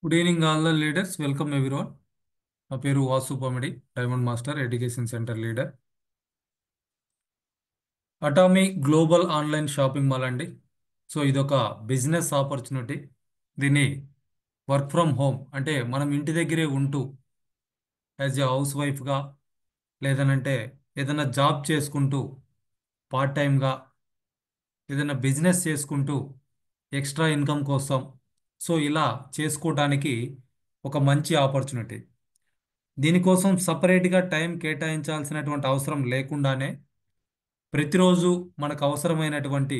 Good evening all the leaders, welcome everyone. నా పేరు Vasu Pamidi, diamond master education centre leader. Atomy global online shopping mall అండి. So ఇదొక business opportunity. దీన్ని work from home అంటే మనం ఇంటి దగ్గరే ఉంటూ యాజ్ ఎ హౌస్ వైఫ్గా లేదనంటే ఏదైనా జాబ్ చేసుకుంటూ పార్ట్ టైమ్గా ఏదైనా బిజినెస్ చేసుకుంటూ ఎక్స్ట్రా ఇన్కమ్ కోసం సో ఇలా చేసుకోవడానికి ఒక మంచి ఆపర్చునిటీ. దీనికోసం సపరేట్గా టైం కేటాయించాల్సినటువంటి అవసరం లేకుండానే ప్రతిరోజు మనకు అవసరమైనటువంటి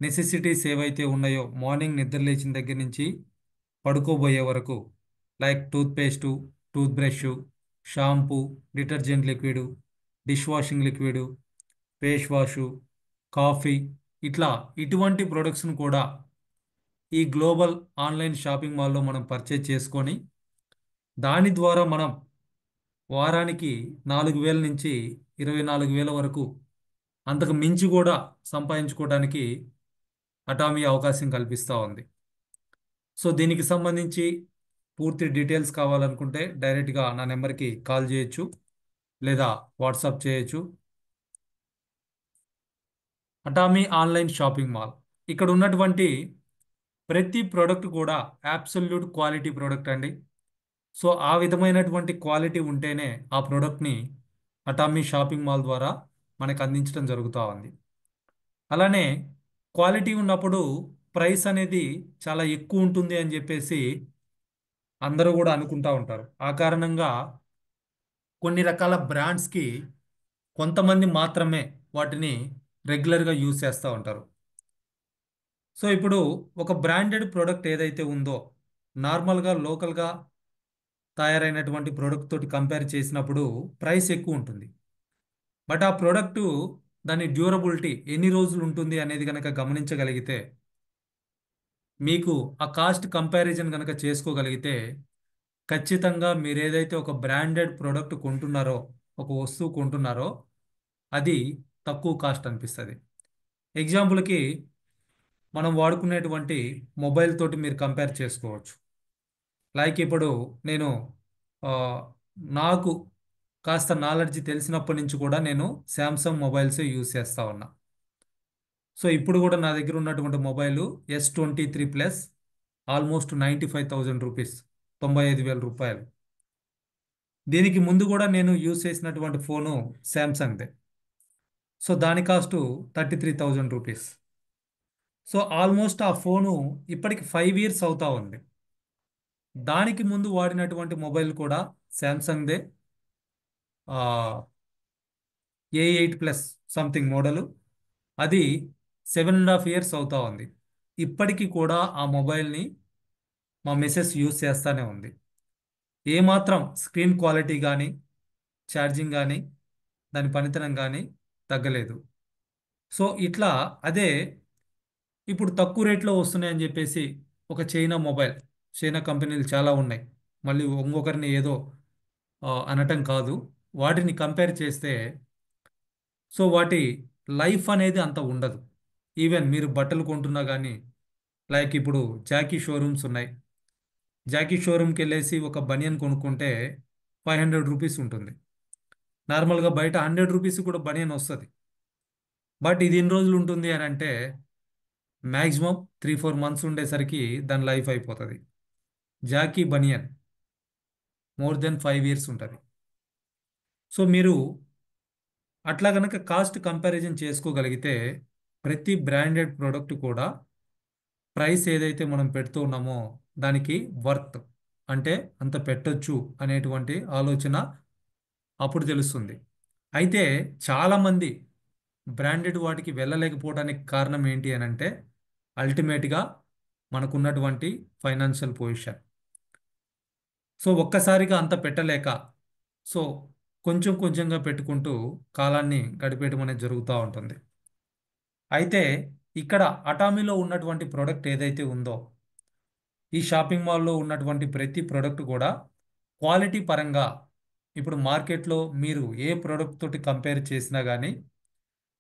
నెసెసిటీస్ ఏవైతే ఉన్నాయో మార్నింగ్ నిద్ర లేచిన దగ్గర నుంచి పడుకోబోయే వరకు, like toothpaste, tooth brush, shampoo, detergent liquid, dish washing liquid, face wash, coffee, ఇట్లా ఇటువంటి ప్రొడక్ట్స్ను కూడా ఈ గ్లోబల్ ఆన్లైన్ షాపింగ్ మాల్లో మనం పర్చేజ్ చేసుకొని దాని ద్వారా మనం వారానికి 4,000 నుంచి 24,000 వరకు అంతకు మించి కూడా సంపాదించుకోవడానికి అటామీ అవకాశం కల్పిస్తూ ఉంది. సో దీనికి సంబంధించి పూర్తి డీటెయిల్స్ కావాలనుకుంటే డైరెక్ట్గా నా నెంబర్కి కాల్ చేయొచ్చు లేదా వాట్సాప్ చేయొచ్చు. అటామీ ఆన్లైన్ షాపింగ్ మాల్ ఇక్కడ ఉన్నటువంటి ప్రతి ప్రోడక్ట్ కూడా అబ్సల్యూట్ క్వాలిటీ ప్రోడక్ట్ అండి. సో ఆ విధమైనటువంటి క్వాలిటీ ఉంటేనే ఆ ప్రోడక్ట్ని అటామీ షాపింగ్ మాల్ ద్వారా మనకు అందించడం జరుగుతూ ఉంది. అలానే క్వాలిటీ ఉన్నప్పుడు ప్రైస్ అనేది చాలా ఎక్కువ ఉంటుంది అని చెప్పేసి అందరూ కూడా అనుకుంటా ఉంటారు. ఆ కారణంగా కొన్ని రకాల బ్రాండ్స్కి కొంతమంది మాత్రమే వాటిని రెగ్యులర్గా యూజ్ చేస్తూ ఉంటారు. సో ఇప్పుడు ఒక బ్రాండెడ్ ప్రోడక్ట్ ఏదైతే ఉందో నార్మల్గా లోకల్గా తయారైనటువంటి ప్రోడక్ట్ తోటి కంపేర్ చేసినప్పుడు ప్రైస్ ఎక్కువ ఉంటుంది. బట్ ఆ ప్రోడక్టు దాని డ్యూరబిలిటీ ఎన్ని రోజులు ఉంటుంది అనేది కనుక గమనించగలిగితే, మీకు ఆ కాస్ట్ కంపారిజన్ కనుక చేసుకోగలిగితే ఖచ్చితంగా మీరు ఏదైతే ఒక బ్రాండెడ్ ప్రోడక్ట్ కొంటున్నారో, ఒక వస్తువు కొంటున్నారో అది తక్కువ కాస్ట్ అనిపిస్తుంది. ఎగ్జాంపుల్కి మనం వాడుకునేటువంటి మొబైల్ తోటి మీరు కంపేర్ చేసుకోవచ్చు. లైక్ ఇప్పుడు నేను ఆ, నాకు కాస్త నాలెడ్జ్ తెలిసినప్పటి నుంచి కూడా నేను శాంసంగ్ మొబైల్స్ యూజ్ చేస్తా ఉన్నా. సో ఇప్పుడు కూడా నా దగ్గర ఉన్నటువంటి mobile S23 plus, almost 95,000 rupees, 95,000 రూపాయలు. దీనికి ముందు కూడా నేను యూజ్ చేసినటువంటి ఫోను శాంసంగ్దే. సో దాని కాస్ట్ 33,000 రూపీస్. సో ఆల్మోస్ట్ ఆ ఫోను ఇప్పటికి 5 ఇయర్స్ అవుతా ఉంది. దానికి ముందు వాడినటువంటి మొబైల్ కూడా శాంసంగ్దే, A8 ప్లస్ సంథింగ్ మోడలు. అది 7.5 ఇయర్స్ అవుతా ఉంది. ఇప్పటికీ కూడా ఆ మొబైల్ని మా మిసెస్ యూజ్ చేస్తూనే ఉంది. ఏమాత్రం స్క్రీన్ క్వాలిటీ కానీ, ఛార్జింగ్ కానీ, దాని పనితనం కానీ తగ్గలేదు. సో ఇట్లా అదే ఇప్పుడు తక్కువ రేట్లో వస్తున్నాయని చెప్పేసి ఒక చైనా కంపెనీలు చాలా ఉన్నాయి. మళ్ళీ ఇంకొకరిని ఏదో అనటం కాదు, వాటిని కంపేర్ చేస్తే సో వాటి లైఫ్ అనేది అంత ఉండదు. ఈవెన్ మీరు బట్టలు కొంటున్నా కానీ, లైక్ ఇప్పుడు జాకీ షోరూమ్స్ ఉన్నాయి. జాకీ షోరూమ్కి వెళ్ళేసి ఒక బనియన్ కొనుక్కుంటే 500 రూపీస్ ఉంటుంది. నార్మల్గా బయట 100 రూపీస్ కూడా బనియన్ వస్తుంది. బట్ ఇది ఎన్ని రోజులు ఉంటుంది అని అంటే మ్యాక్సిమం 3-4 మంత్స్ ఉండేసరికి దాని లైఫ్ అయిపోతుంది. జాకీ బనియన్ మోర్ దెన్ 5 ఇయర్స్ ఉంటుంది. సో మీరు అట్లా కనుక కాస్ట్ కంపారిజన్ చేసుకోగలిగితే ప్రతి బ్రాండెడ్ ప్రోడక్ట్ కూడా ప్రైస్ ఏదైతే మనం పెడుతూ ఉన్నామో దానికి వర్త్ అంటే అంత పెట్టొచ్చు అనేటువంటి ఆలోచన అప్పుడు తెలుస్తుంది. అయితే చాలామంది బ్రాండెడ్ వాటికి వెళ్ళలేకపోవడానికి కారణం ఏంటి అని అంటే అల్టిమేట్గా మనకున్నటువంటి ఫైనాన్షియల్ పొజిషన్. సో ఒక్కసారిగా అంత పెట్టలేక సో కొంచెం కొంచెంగా పెట్టుకుంటూ కాలాన్ని గడిపేయడం అనేది జరుగుతూ ఉంటుంది. అయితే ఇక్కడ అటామీలో ఉన్నటువంటి ప్రోడక్ట్ ఏదైతే ఉందో, ఈ షాపింగ్ మాల్లో ఉన్నటువంటి ప్రతి ప్రోడక్ట్ కూడా క్వాలిటీ పరంగా ఇప్పుడు మార్కెట్లో మీరు ఏ ప్రోడక్ట్ తోటి కంపేర్ చేసినా కానీ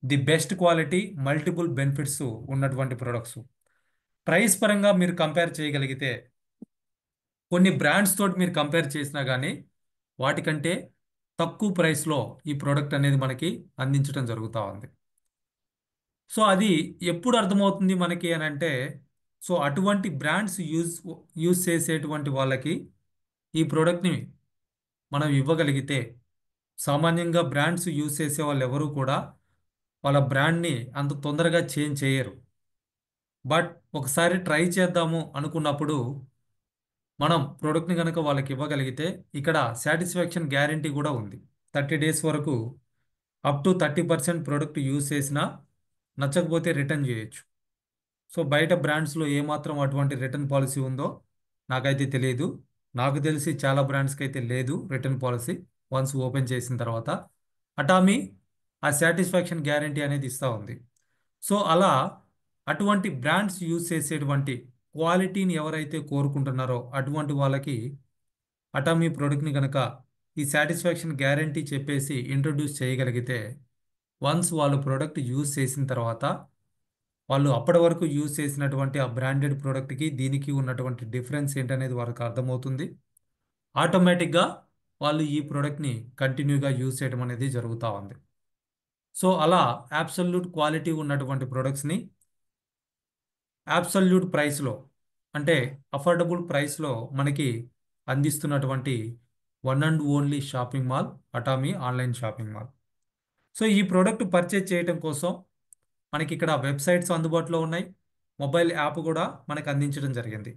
the best quality, multiple benefits ఉన్నటువంటి ప్రొడక్ట్స్. ప్రైస్ పరంగా మీరు కంపేర్ చేయగలిగితే కొన్ని బ్రాండ్స్ తోటి మీరు కంపేర్ చేసినా కానీ వాటికంటే తక్కువ ప్రైస్లో ఈ ప్రోడక్ట్ అనేది మనకి అందించడం జరుగుతూ ఉంది. సో అది ఎప్పుడు అర్థమవుతుంది మనకి అని అంటే, సో అటువంటి బ్రాండ్స్ యూజ్ చేసేటువంటి వాళ్ళకి ఈ ప్రోడక్ట్ని మనం ఇవ్వగలిగితే, సామాన్యంగా బ్రాండ్స్ యూజ్ చేసే వాళ్ళు ఎవరు కూడా వాళ్ళ బ్రాండ్ని అంత తొందరగా చేంజ్ చేయరు. బట్ ఒకసారి ట్రై చేద్దాము అనుకున్నప్పుడు మనం ప్రోడక్ట్ని కనుక వాళ్ళకి ఇవ్వగలిగితే ఇక్కడ సాటిస్ఫాక్షన్ గ్యారంటీ కూడా ఉంది. 30 days వరకు అప్ టు 30% ప్రోడక్ట్ యూజ్ చేసినా నచ్చకపోతే రిటర్న్ చేయొచ్చు. సో బయట బ్రాండ్స్లో ఏమాత్రం అటువంటి రిటర్న్ పాలసీ ఉందో నాకైతే తెలియదు. నాకు తెలిసి చాలా బ్రాండ్స్కి అయితే లేదు రిటర్న్ పాలసీ. వన్స్ ఓపెన్ చేసిన తర్వాత అటామీ ఆ సాటిస్ఫాక్షన్ గ్యారంటీ అనేది ఇస్తూ ఉంది. సో అలా అటువంటి బ్రాండ్స్ యూజ్ చేసేటువంటి క్వాలిటీని ఎవరైతే కోరుకుంటున్నారో అటువంటి వాళ్ళకి అటామీ ప్రోడక్ట్ని కనుక ఈ సాటిస్ఫాక్షన్ గ్యారంటీ చెప్పేసి ఇంట్రొడ్యూస్ చేయగలిగితే, వన్స్ వాళ్ళు ప్రోడక్ట్ యూజ్ చేసిన తర్వాత వాళ్ళు అప్పటి వరకు యూజ్ చేసినటువంటి ఆ బ్రాండెడ్ ప్రోడక్ట్కి దీనికి ఉన్నటువంటి డిఫరెన్స్ ఏంటనేది వాళ్ళకి అర్థమవుతుంది. ఆటోమేటిక్గా వాళ్ళు ఈ ప్రోడక్ట్ని కంటిన్యూగా యూజ్ చేయడం అనేది జరుగుతూ ఉంది. సో అలా అబ్సల్యూట్ క్వాలిటీ ఉన్నటువంటి ప్రోడక్ట్స్ని అబ్సల్యూట్ ప్రైస్లో, అంటే అఫోర్డబుల్ ప్రైస్లో మనకి అందిస్తున్నటువంటి one and only shopping mall Atomy online shopping mall. So ఈ ప్రోడక్ట్ పర్చేజ్ చేయడం కోసం మనకి ఇక్కడ వెబ్సైట్స్ అందుబాటులో ఉన్నాయి. మొబైల్ యాప్ కూడా మనకు అందించడం జరిగింది.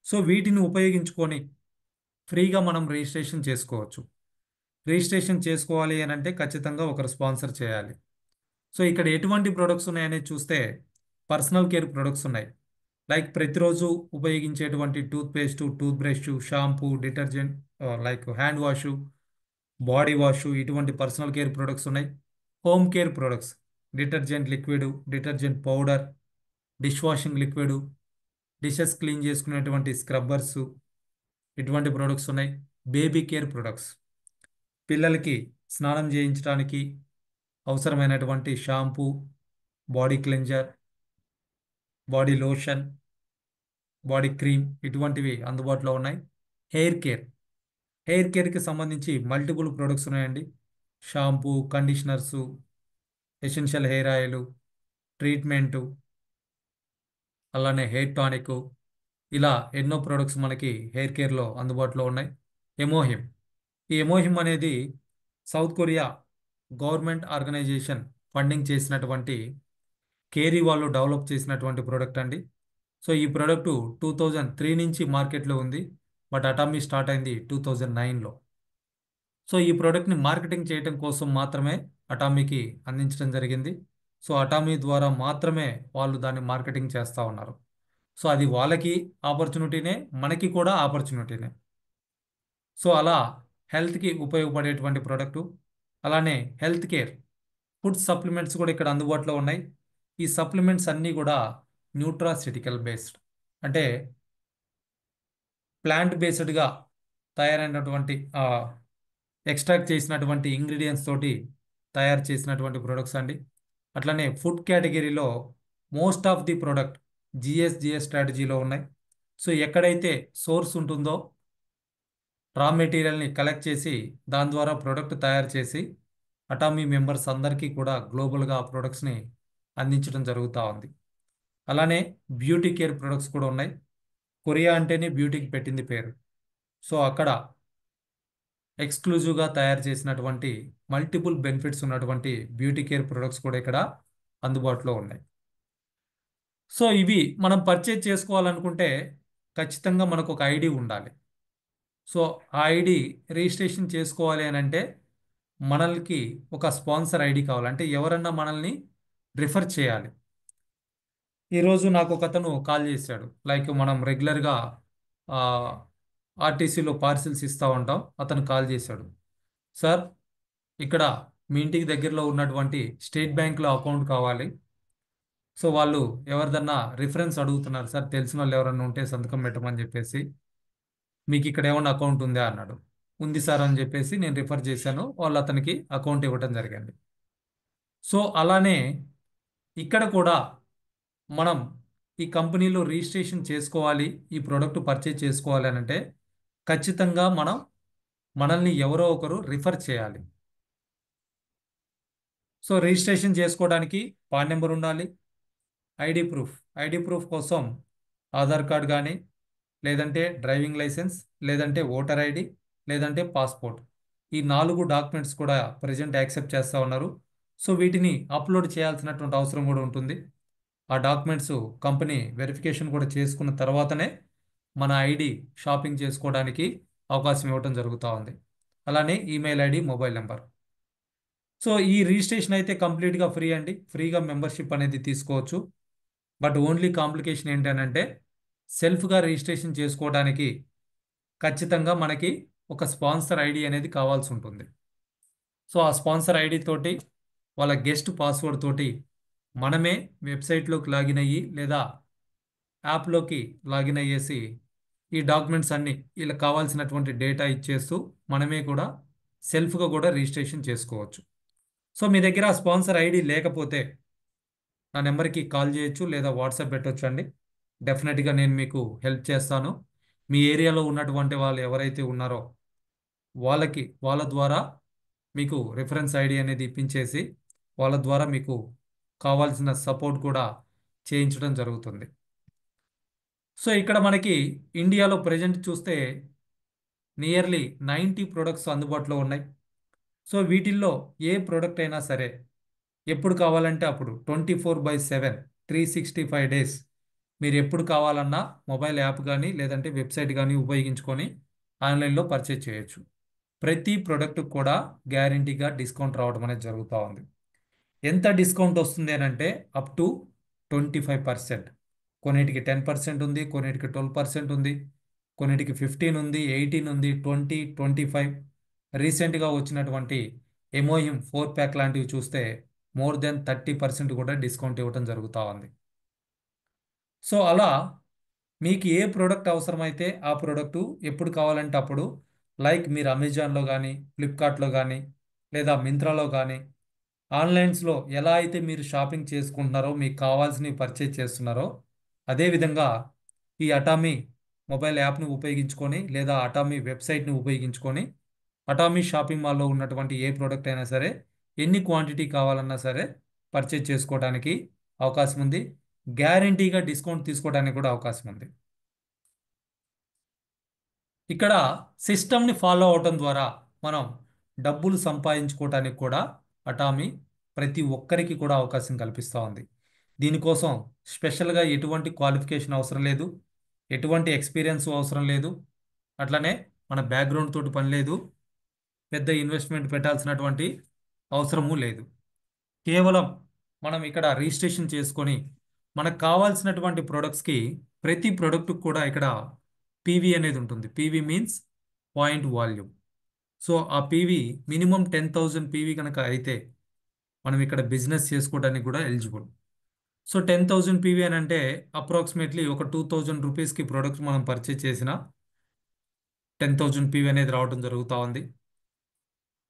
సో వీటిని ఉపయోగించుకొని ఫ్రీగా మనం రిజిస్ట్రేషన్ చేసుకోవచ్చు. రిజిస్ట్రేషన్ చేసుకోవాలి అని అంటే ఖచ్చితంగా ఒకరు స్పాన్సర్ చేయాలి. సో ఇక్కడ ఎటువంటి ప్రొడక్ట్స్ ఉన్నాయనేది చూస్తే పర్సనల్ కేర్ ప్రొడక్ట్స్ ఉన్నాయి. లైక్ ప్రతిరోజు ఉపయోగించేటువంటి toothpaste, tooth brush, shampoo, detergent, like hand wash, body wash, ఇటువంటి పర్సనల్ కేర్ ప్రొడక్ట్స్ ఉన్నాయి. Home care products, detergent liquid, detergent powder, dish washing liquid, dishes clean చేసుకునేటువంటి స్క్రబ్బర్స్, ఇటువంటి products ఉన్నాయి. Baby care products, పిల్లలకి స్నానం చేయించడానికి అవసరమైనటువంటి shampoo, body cleanser, body lotion, body cream, ఇటువంటివి అందుబాటులో ఉన్నాయి. హెయిర్ కేర్, హెయిర్ కేర్కి సంబంధించి మల్టిపుల్ ప్రొడక్ట్స్ ఉన్నాయండి. Shampoo, కండిషనర్సు, essential hair oil, treatment, అలానే హెయిర్ టానిక్, ఇలా ఎన్నో ప్రొడక్ట్స్ మనకి హెయిర్ కేర్లో అందుబాటులో ఉన్నాయి. ఎమోహిమ్, ఈ ఎమోహిమ్ అనేది South Korea government organisation funding చేసినటువంటి కేరీ వాళ్ళు డెవలప్ చేసినటువంటి ప్రోడక్ట్ అండి. సో ఈ ప్రోడక్టు 2003 నుంచి మార్కెట్లో ఉంది. బట్ అటామీ స్టార్ట్ అయింది 2009లో. సో ఈ ప్రోడక్ట్ని మార్కెటింగ్ చేయడం కోసం మాత్రమే అటామీకి అందించడం జరిగింది. సో అటామీ ద్వారా మాత్రమే వాళ్ళు దాన్ని మార్కెటింగ్ చేస్తూ ఉన్నారు. సో అది వాళ్ళకి ఆపర్చునిటీనే, మనకి కూడా ఆపర్చునిటీనే. సో అలా హెల్త్కి ఉపయోగపడేటువంటి ప్రోడక్టు. అలానే హెల్త్ కేర్ ఫుడ్ సప్లిమెంట్స్ కూడా ఇక్కడ అందుబాటులో ఉన్నాయి. ఈ సప్లిమెంట్స్ అన్నీ కూడా న్యూట్రాసిటికల్ బేస్డ్, అంటే ప్లాంట్ బేస్డ్గా తయారైనటువంటి ఎక్స్ట్రాక్ట్ చేసినటువంటి ఇంగ్రీడియంట్స్ తోటి తయారు చేసినటువంటి ప్రొడక్ట్స్ అండి. అట్లనే ఫుడ్ కేటగిరీలో most of the product GS స్ట్రాటజీలో ఉన్నాయి. సో ఎక్కడైతే సోర్స్ ఉంటుందో రా మెటీరియల్ని కలెక్ట్ చేసి దాని ద్వారా ప్రోడక్ట్ తయారు చేసి అటామీ మెంబర్స్ అందరికీ కూడా గ్లోబల్గా ఆ ప్రొడక్ట్స్ని అందించడం జరుగుతూ ఉంది. అలానే బ్యూటీ కేర్ ప్రొడక్ట్స్ కూడా ఉన్నాయి. కొరియా అంటేనే బ్యూటీకి పెట్టింది పేరు. సో అక్కడ ఎక్స్క్లూజివ్గా తయారు చేసినటువంటి మల్టిపుల్ బెనిఫిట్స్ ఉన్నటువంటి బ్యూటీ కేర్ ప్రొడక్ట్స్ కూడా ఇక్కడ అందుబాటులో ఉన్నాయి. సో ఇవి మనం పర్చేజ్ చేసుకోవాలనుకుంటే ఖచ్చితంగా మనకు ఒక ఐడి ఉండాలి. సో ఆ ఐడి రిజిస్ట్రేషన్ చేసుకోవాలి అని అంటే మనల్కి ఒక స్పాన్సర్ ఐడి కావాలి. అంటే ఎవరన్నా మనల్ని రిఫర్ చేయాలి. ఈరోజు నాకు ఒక అతను కాల్ చేశాడు. లైక్ మనం రెగ్యులర్గా ఆర్టీసీలో పార్సిల్స్ ఇస్తూ ఉంటాం. అతను కాల్ చేశాడు, సార్ ఇక్కడ మీ ఇంటికి దగ్గరలో ఉన్నటువంటి స్టేట్ బ్యాంక్లో అకౌంట్ కావాలి. సో వాళ్ళు ఎవరిదన్నా రిఫరెన్స్ అడుగుతున్నారు సార్, తెలిసిన వాళ్ళు ఎవరన్నా ఉంటే సంతకం పెట్టమని చెప్పేసి. మీకు ఇక్కడ ఏమన్నా అకౌంట్ ఉందా అన్నాడు. ఉంది సార్ అని చెప్పేసి నేను రిఫర్ చేశాను. వాళ్ళు అతనికి అకౌంట్ ఇవ్వడం జరిగింది. సో అలానే ఇక్కడ కూడా మనం ఈ కంపెనీలో రిజిస్ట్రేషన్ చేసుకోవాలి, ఈ ప్రోడక్ట్ పర్చేజ్ చేసుకోవాలి అని అంటే ఖచ్చితంగా మనల్ని ఎవరో ఒకరు రిఫర్ చేయాలి. సో రిజిస్ట్రేషన్ చేసుకోవడానికి పాన్ నెంబర్ ఉండాలి. ఐడి ప్రూఫ్ ఐడి ప్రూఫ్ కోసం ఆధార్ కార్డ్ కానీ, లేదంటే డ్రైవింగ్ లైసెన్స్, లేదంటే ఓటర్ ఐడి, లేదంటే పాస్పోర్ట్. ఈ 4 డాక్యుమెంట్స్ కూడా ప్రజెంట్ యాక్సెప్ట్ చేస్తూ ఉన్నారు. సో వీటిని అప్లోడ్ చేయాల్సినటువంటి అవసరం కూడా ఉంటుంది. ఆ డాక్యుమెంట్స్ కంపెనీ వెరిఫికేషన్ కూడా చేసుకున్న తర్వాతనే మన ఐడి షాపింగ్ చేసుకోవడానికి అవకాశం ఇవ్వడం జరుగుతూ ఉంది. అలానే email ID, mobile number. So ఈ రిజిస్ట్రేషన్ అయితే కంప్లీట్గా ఫ్రీ అండి. ఫ్రీగా మెంబర్షిప్ అనేది తీసుకోవచ్చు. బట్ ఓన్లీ కాంప్లికేషన్ ఏంటంటే సెల్ఫ్గా రిజిస్ట్రేషన్ చేసుకోవడానికి ఖచ్చితంగా మనకి ఒక స్పాన్సర్ ఐడి అనేది కావాల్సి ఉంటుంది. సో ఆ స్పాన్సర్ ఐడి తోటి, వాళ్ళ గెస్ట్ పాస్వర్డ్ తోటి మనమే వెబ్సైట్లోకి లాగిన్ అయ్యి లేదా యాప్లోకి లాగిన్ అయ్యేసి ఈ డాక్యుమెంట్స్ అన్నీ వీళ్ళకి కావాల్సినటువంటి డేటా ఇచ్చేస్తూ మనమే కూడా సెల్ఫ్గా కూడా రిజిస్ట్రేషన్ చేసుకోవచ్చు. సో మీ దగ్గర ఆ స్పాన్సర్ ఐడి లేకపోతే నా నెంబర్కి కాల్ చేయొచ్చు లేదా వాట్సాప్ పెట్టొచ్చు అండి. డెఫినెట్గా నేను మీకు హెల్ప్ చేస్తాను. మీ ఏరియాలో ఉన్నటువంటి వాళ్ళు ఎవరైతే ఉన్నారో వాళ్ళ ద్వారా మీకు రిఫరెన్స్ ఐడి అనేది ఇప్పించేసి వాళ్ళ ద్వారా మీకు కావాల్సిన సపోర్ట్ కూడా చేయించడం జరుగుతుంది. సో ఇక్కడ మనకి ఇండియాలో ప్రజెంట్ చూస్తే నియర్లీ 90 ప్రొడక్ట్స్ అందుబాటులో ఉన్నాయి. సో వీటిల్లో ఏ ప్రోడక్ట్ అయినా సరే ఎప్పుడు కావాలంటే అప్పుడు 24/7 365 డేస్ మీరు ఎప్పుడు కావాలన్నా మొబైల్ యాప్ కానీ లేదంటే వెబ్సైట్ కానీ ఉపయోగించుకొని ఆన్లైన్లో పర్చేజ్ చేయొచ్చు. ప్రతి ప్రోడక్ట్ కూడా గ్యారంటీగా డిస్కౌంట్ రావడం అనేది జరుగుతూ ఉంది. ఎంత డిస్కౌంట్ వస్తుంది అని అంటే అప్ టు 25%. కొన్నిటికి 10% ఉంది, కొన్నిటికి 12% ఉంది, కొన్నిటికి 15 ఉంది, 18 ఉంది, 20, 25. రీసెంట్గా వచ్చినటువంటి ఎమోయిమ్ 4 ప్యాక్ లాంటివి చూస్తే మోర్ దెన్ 30% కూడా డిస్కౌంట్ ఇవ్వడం జరుగుతూ ఉంది. సో అలా మీకు ఏ ప్రోడక్ట్ అవసరమైతే ఆ ప్రోడక్టు ఎప్పుడు కావాలంటే అప్పుడు, లైక్ మీరు అమెజాన్లో కానీ, ఫ్లిప్కార్ట్లో కానీ, లేదా మింత్రాలో కానీ, ఆన్లైన్స్లో ఎలా అయితే మీరు షాపింగ్ చేసుకుంటున్నారో, మీకు కావాల్సినవి పర్చేజ్ చేస్తున్నారో, అదేవిధంగా ఈ అటామీ మొబైల్ యాప్ని ఉపయోగించుకొని లేదా అటామీ వెబ్సైట్ని ఉపయోగించుకొని అటామీ షాపింగ్ మాల్లో ఉన్నటువంటి ఏ ప్రోడక్ట్ అయినా సరే ఎన్ని క్వాంటిటీ కావాలన్నా సరే పర్చేజ్ చేసుకోవడానికి అవకాశం ఉంది. గ్యారంటీగా డిస్కౌంట్ తీసుకోవడానికి కూడా అవకాశం ఉంది. ఇక్కడ సిస్టమ్ని ఫాలో అవటం ద్వారా మనం డబ్బులు సంపాదించుకోవడానికి కూడా అటామీ ప్రతి ఒక్కరికి కూడా అవకాశం కల్పిస్తూ ఉంది. దీనికోసం స్పెషల్గా ఎటువంటి క్వాలిఫికేషన్ అవసరం లేదు, ఎటువంటి ఎక్స్పీరియన్స్ అవసరం లేదు, అట్లనే మన బ్యాక్గ్రౌండ్ తోటి పని లేదు, పెద్ద ఇన్వెస్ట్మెంట్ పెట్టాల్సినటువంటి అవసరము లేదు. కేవలం మనం ఇక్కడ రిజిస్ట్రేషన్ చేసుకొని మనకు కావాల్సినటువంటి ప్రొడక్ట్స్కి ప్రతి ప్రోడక్ట్ కూడా ఇక్కడ పీవీ అనేది ఉంటుంది. PV means point volume. So ఆ పీవీ మినిమం 10,000 పీవీ కనుక అయితే మనం ఇక్కడ బిజినెస్ చేసుకోవడానికి కూడా ఎలిజిబుల్. సో 10,000 పీవీ అని అంటే అప్రాక్సిమేట్లీ ఒక 2,000 రూపీస్కి ప్రోడక్ట్ మనం పర్చేజ్ చేసిన 10,000 పీవీ అనేది రావడం జరుగుతూ ఉంది.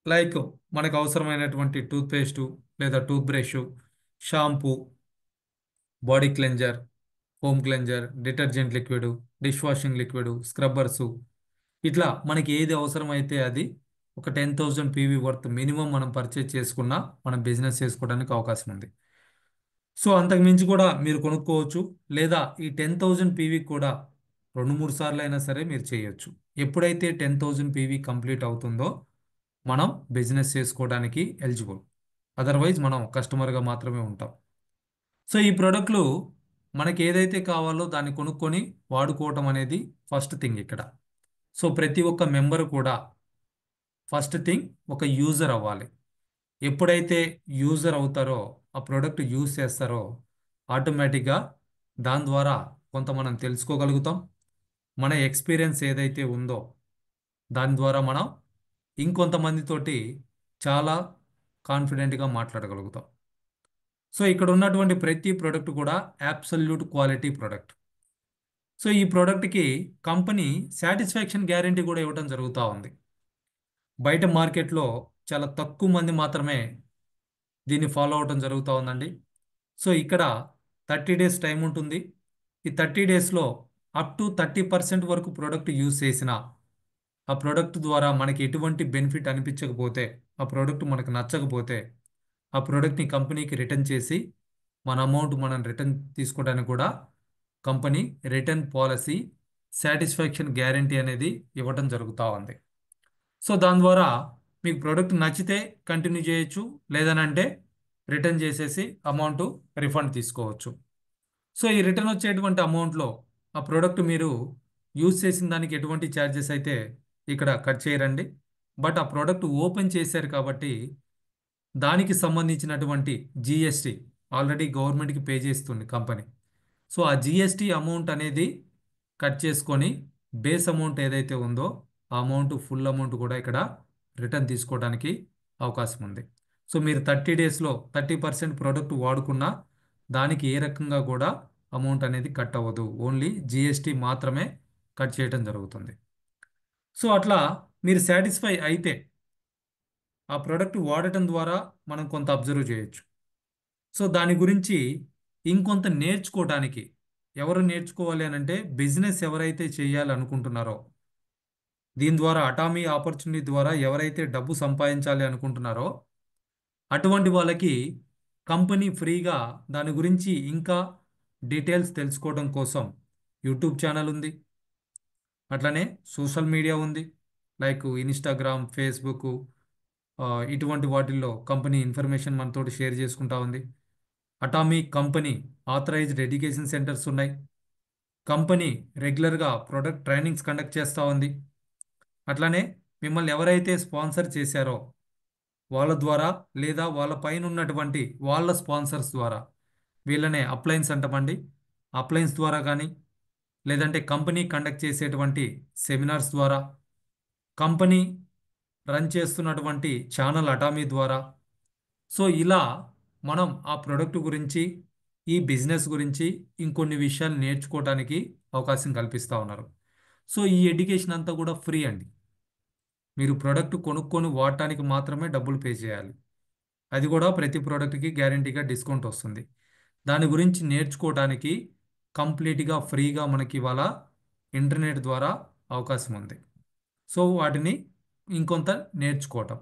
లైక్ మనకు అవసరమైనటువంటి టూత్పేస్టు లేదా tooth brush, shampoo, body cleanser, home cleanser, detergent liquid, dish washing liquid, scrubbers, ఇట్లా మనకి ఏది అవసరమైతే అది ఒక 10,000 పీవీ వర్త్ మినిమం మనం పర్చేజ్ చేసుకున్నా మనం బిజినెస్ చేసుకోవడానికి అవకాశం ఉంది. సో అంతకు మించి కూడా మీరు కొనుక్కోవచ్చు, లేదా ఈ 10,000 పీవీ కూడా 2-3 సార్లు అయినా సరే మీరు చేయొచ్చు. ఎప్పుడైతే 10,000 పీవీ కంప్లీట్ అవుతుందో మనం బిజినెస్ చేసుకోవడానికి ఎలిజిబుల్. అదర్వైజ్ మనం కస్టమర్గా మాత్రమే ఉంటాం. సో ఈ ప్రోడక్ట్లు మనకి ఏదైతే కావాలో దాన్ని కొనుక్కొని వాడుకోవటం అనేది ఫస్ట్ థింగ్ ఇక్కడ. సో ప్రతి ఒక్క మెంబరు కూడా ఫస్ట్ థింగ్ ఒక యూజర్ అవ్వాలి. ఎప్పుడైతే యూజర్ అవుతారో, ఆ ప్రోడక్ట్ యూజ్ చేస్తారో ఆటోమేటిక్గా దాని ద్వారా కొంత మనం తెలుసుకోగలుగుతాం. మన ఎక్స్పీరియన్స్ ఏదైతే ఉందో దాని ద్వారా మనం ఇంకొంతమందితోటి చాలా కాన్ఫిడెంట్గా మాట్లాడగలుగుతాం. సో ఇక్కడ ఉన్నటువంటి ప్రతి ప్రోడక్ట్ కూడా అబ్సల్యూట్ క్వాలిటీ ప్రోడక్ట్. సో ఈ ప్రోడక్ట్కి కంపెనీ సాటిస్ఫాక్షన్ గ్యారంటీ కూడా ఇవ్వడం జరుగుతూ ఉంది. బయట మార్కెట్లో చాలా తక్కువ మంది మాత్రమే దీన్ని ఫాలో అవడం జరుగుతూ ఉందండి. సో ఇక్కడ 30 డేస్ టైం ఉంటుంది. ఈ 30 డేస్లో అప్ టు 30% వరకు ప్రోడక్ట్ యూజ్ చేసిన ఆ ప్రోడక్ట్ ద్వారా మనకి ఎటువంటి బెనిఫిట్ అనిపించకపోతే, ఆ ప్రోడక్ట్ మనకు నచ్చకపోతే, ఆ ప్రోడక్ట్ని కంపెనీకి రిటర్న్ చేసి మన అమౌంట్ మనం రిటర్న్ తీసుకోవడానికి కూడా company return policy satisfaction guarantee అనేది ఇవ్వడం జరుగుతూ ఉంది. సో దాని ద్వారా మీకు ప్రోడక్ట్ నచ్చితే కంటిన్యూ చేయొచ్చు, లేదనంటే రిటర్న్ చేసేసి అమౌంట్ రిఫండ్ తీసుకోవచ్చు. సో ఈ రిటర్న్ వచ్చేటువంటి అమౌంట్లో ఆ ప్రోడక్ట్ మీరు యూజ్ చేసిన దానికి ఎటువంటి ఛార్జెస్ అయితే ఇక్కడ కట్ చేయరండి. బట్ ఆ ప్రోడక్ట్ ఓపెన్ చేశారు కాబట్టి దానికి సంబంధించినటువంటి జిఎస్టి ఆల్రెడీ గవర్నమెంట్కి పే చేస్తుంది కంపెనీ. సో ఆ జిఎస్టి అమౌంట్ అనేది కట్ చేసుకొని బేస్ అమౌంట్ ఏదైతే ఉందో ఆ అమౌంట్ ఫుల్ అమౌంట్ కూడా ఇక్కడ రిటర్న్ తీసుకోవడానికి అవకాశం ఉంది. సో మీరు 30 డేస్లో 30% ప్రోడక్ట్ వాడుకున్నా దానికి ఏ రకంగా కూడా అమౌంట్ అనేది కట్ అవ్వదు. ఓన్లీ జిఎస్టి మాత్రమే కట్ చేయడం జరుగుతుంది. సో అట్లా మీరు సాటిస్ఫై అయితే ఆ ప్రోడక్ట్ వాడటం ద్వారా మనం కొంత అబ్జర్వ్ చేయొచ్చు. సో దాని గురించి ఇంకొంత నేర్చుకోవడానికి ఎవరు నేర్చుకోవాలి అని అంటే బిజినెస్ ఎవరైతే చేయాలనుకుంటున్నారో, దీని ద్వారా అటామీ ఆపర్చునిటీ ద్వారా ఎవరైతే డబ్బు సంపాదించాలి అనుకుంటున్నారో అటువంటి వాళ్ళకి కంపెనీ ఫ్రీగా దాని గురించి ఇంకా డీటెయిల్స్ తెలుసుకోవడం కోసం యూట్యూబ్ ఛానల్ ఉంది. అట్లనే సోషల్ మీడియా ఉంది, లైక్ ఇన్స్టాగ్రామ్, ఫేస్బుక్, ఇటువంటి వాటిల్లో కంపెనీ ఇన్ఫర్మేషన్ మనతోటి షేర్ చేసుకుంటా ఉంది. Atomy company authorised education centres ఉన్నాయి. కంపెనీ రెగ్యులర్గా ప్రొడక్ట్ ట్రైనింగ్స్ కండక్ట్ చేస్తూ ఉంది. అట్లనే మిమ్మల్ని ఎవరైతే స్పాన్సర్ చేశారో వాళ్ళ ద్వారా లేదా వాళ్ళ పైన ఉన్నటువంటి వాళ్ళ స్పాన్సర్స్ ద్వారా, వీళ్ళనే అప్లయన్స్ అంటామండి, అప్లయన్స్ ద్వారా కానీ లేదంటే కంపెనీ కండక్ట్ చేసేటువంటి సెమినార్స్ ద్వారా, కంపెనీ రన్ చేస్తున్నటువంటి ఛానల్ అటామీ ద్వారా, సో ఇలా మనం ఆ ప్రోడక్ట్ గురించి ఈ బిజినెస్ గురించి ఇంకొన్ని విషయాలు నేర్చుకోవడానికి అవకాశం కల్పిస్తూ ఉన్నారు. సో ఈ ఎడ్యుకేషన్ అంతా కూడా ఫ్రీ అండి. మీరు ప్రోడక్ట్ కొనుక్కొని వాడటానికి మాత్రమే డబ్బులు పే చేయాలి. అది కూడా ప్రతి ప్రోడక్ట్కి గ్యారంటీగా డిస్కౌంట్ వస్తుంది. దాని గురించి నేర్చుకోవడానికి కంప్లీట్గా ఫ్రీగా మనకి ఇవాళ ఇంటర్నెట్ ద్వారా అవకాశం ఉంది. సో వాటిని ఇంకొంత నేర్చుకోవటం.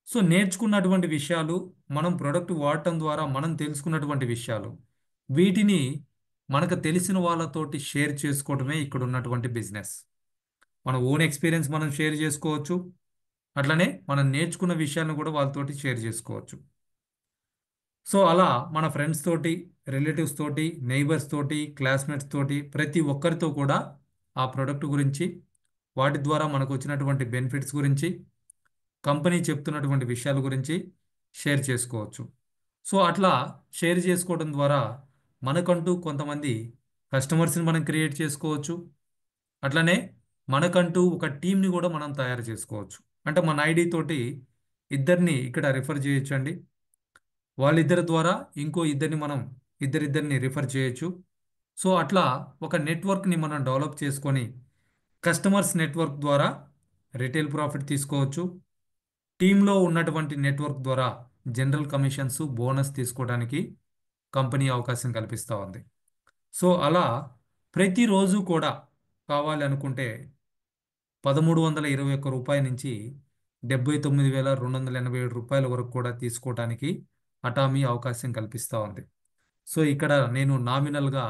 సో నేర్చుకున్నటువంటి విషయాలు, మనం ప్రోడక్ట్ వాడటం ద్వారా మనం తెలుసుకున్నటువంటి విషయాలు, వీటిని మనకు తెలిసిన వాళ్ళతోటి షేర్ చేసుకోవడమే ఇక్కడ ఉన్నటువంటి బిజినెస్. మన ఓన్ ఎక్స్పీరియన్స్ మనం షేర్ చేసుకోవచ్చు, అట్లనే మనం నేర్చుకున్న విషయాలను కూడా వాళ్ళతోటి షేర్ చేసుకోవచ్చు. సో అలా మన ఫ్రెండ్స్ తోటి, రిలేటివ్స్ తోటి, నైబర్స్ తోటి, క్లాస్మేట్స్ తోటి, ప్రతి ఒక్కరితో కూడా ఆ ప్రోడక్ట్ గురించి, వాటి ద్వారా మనకు వచ్చినటువంటి బెనిఫిట్స్ గురించి, కంపెనీ చెప్తున్నటువంటి విషయాల గురించి షేర్ చేసుకోవచ్చు. సో అట్లా షేర్ చేసుకోవడం ద్వారా మనకంటూ కొంతమంది కస్టమర్స్ని మనం క్రియేట్ చేసుకోవచ్చు. అట్లనే మనకంటూ ఒక టీంని కూడా మనం తయారు చేసుకోవచ్చు. అంటే మన ఐడి తోటి ఇద్దరిని ఇక్కడ రిఫర్ చేయొచ్చు అండి. వాళ్ళిద్దరి ద్వారా ఇంకో ఇద్దరిని మనం ఇద్దరిద్దరిని రిఫర్ చేయొచ్చు. సో అట్లా ఒక నెట్వర్క్ని మనం డెవలప్ చేసుకొని కస్టమర్స్ నెట్వర్క్ ద్వారా రిటైల్ ప్రాఫిట్ తీసుకోవచ్చు. టీంలో ఉన్నటువంటి నెట్వర్క్ ద్వారా జనరల్ కమిషన్స్, బోనస్ తీసుకోవడానికి కంపెనీ అవకాశం కల్పిస్తూ ఉంది. సో అలా ప్రతిరోజు కూడా కావాలి అనుకుంటే 1321 రూపాయల నుంచి 79,287 రూపాయల వరకు కూడా తీసుకోవడానికి అటామీ అవకాశం కల్పిస్తూ ఉంది. సో ఇక్కడ నేను నామినల్గా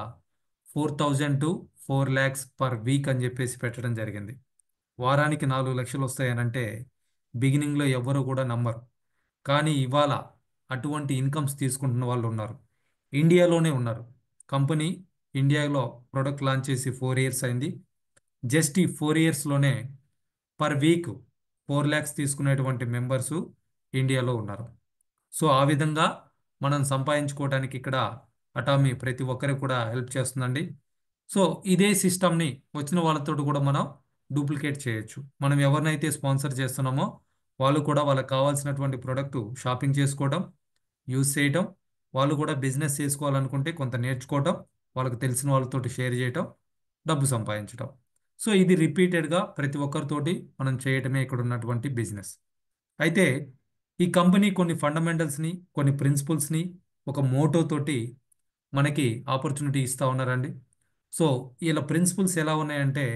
4,000 టు 4 lakhs పర్ వీక్ అని చెప్పేసి పెట్టడం జరిగింది. వారానికి 4 లక్షలు వస్తాయనంటే బిగినింగ్లో ఎవ్వరు కూడా నమ్మరు. కానీ ఇవాళ అటువంటి ఇన్కమ్స్ తీసుకుంటున్న వాళ్ళు ఉన్నారు, ఇండియాలోనే ఉన్నారు. కంపెనీ ఇండియాలో ప్రొడక్ట్ లాంచ్ చేసి 4 years అయింది. జస్ట్ ఈ 4 yearsలోనే పర్ వీక్ 4 lakhs తీసుకునేటువంటి మెంబర్సు ఇండియాలో ఉన్నారు. సో ఆ విధంగా మనం సంపాదించుకోవడానికి ఇక్కడ అటామీ ప్రతి ఒక్కరికి కూడా హెల్ప్ చేస్తుందండి. సో ఇదే సిస్టమ్ని వచ్చిన వాళ్ళతో కూడా మనం డూప్లికేట్ చేయొచ్చు. మనం ఎవరినైతే స్పాన్సర్ చేస్తున్నామో వాళ్ళు కూడా వాళ్ళకి కావాల్సినటువంటి ప్రోడక్ట్ షాపింగ్ చేసుకోవడం, యూజ్ చేయటం, వాళ్ళు కూడా బిజినెస్ చేసుకోవాలనుకుంటే కొంత నేర్చుకోవటం, వాళ్ళకి తెలిసిన వాళ్ళతోటి షేర్ చేయటం, డబ్బు సంపాదించటం. సో ఇది రిపీటెడ్గా ప్రతి ఒక్కరితోటి మనం చేయటమే ఇక్కడ ఉన్నటువంటి బిజినెస్. అయితే ఈ కంపెనీ కొన్ని ఫండమెంటల్స్ని, కొన్ని ప్రిన్సిపల్స్ని ఒక మోటో తోటి మనకి ఆపర్చునిటీ ఇస్తూ ఉన్నారండి. సో ఇలా ప్రిన్సిపల్స్ ఎలా ఉన్నాయంటే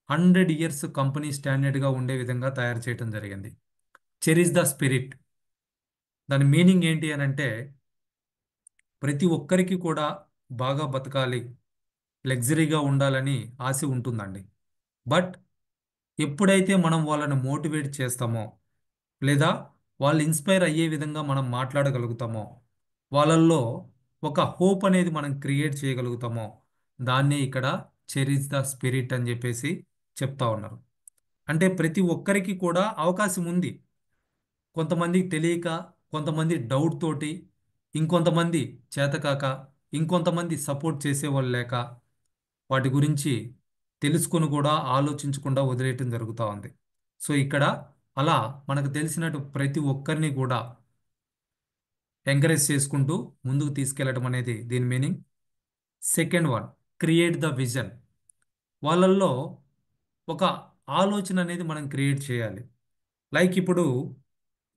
100 years కంపెనీ స్టాండర్డ్గా ఉండే విధంగా తయారు చేయడం జరిగింది. Cherish the spirit. దాని మీనింగ్ ఏంటి అని అంటే ప్రతి ఒక్కరికి కూడా బాగా బతకాలి, లగ్జరీగా ఉండాలని ఆశ ఉంటుందండి. బట్ ఎప్పుడైతే మనం వాళ్ళని మోటివేట్ చేస్తామో లేదా వాళ్ళు ఇన్స్పైర్ అయ్యే విధంగా మనం మాట్లాడగలుగుతామో, వాళ్ళల్లో ఒక హోప్ అనేది మనం క్రియేట్ చేయగలుగుతామో, దాన్నే ఇక్కడ చెరిష్ ద స్పిరిట్ అని చెప్పేసి చెప్తా ఉన్నారు. అంటే ప్రతి ఒక్కరికి కూడా అవకాశం ఉంది. కొంతమందికి తెలియక, కొంతమంది డౌట్ తోటి, ఇంకొంతమంది చేతకాక, ఇంకొంతమంది సపోర్ట్ చేసేవాళ్ళు లేక, వాటి గురించి తెలుసుకొని కూడా ఆలోచించకుండా వదిలేయటం జరుగుతూ ఉంది. సో ఇక్కడ అలా మనకు తెలిసినట్టు ప్రతి ఒక్కరిని కూడా ఎంకరేజ్ చేసుకుంటూ ముందుకు తీసుకెళ్లడం అనేది దీని meaning. Second one, create the vision. వాళ్ళల్లో ఒక ఆలోచన అనేది మనం క్రియేట్ చేయాలి. లైక్ ఇప్పుడు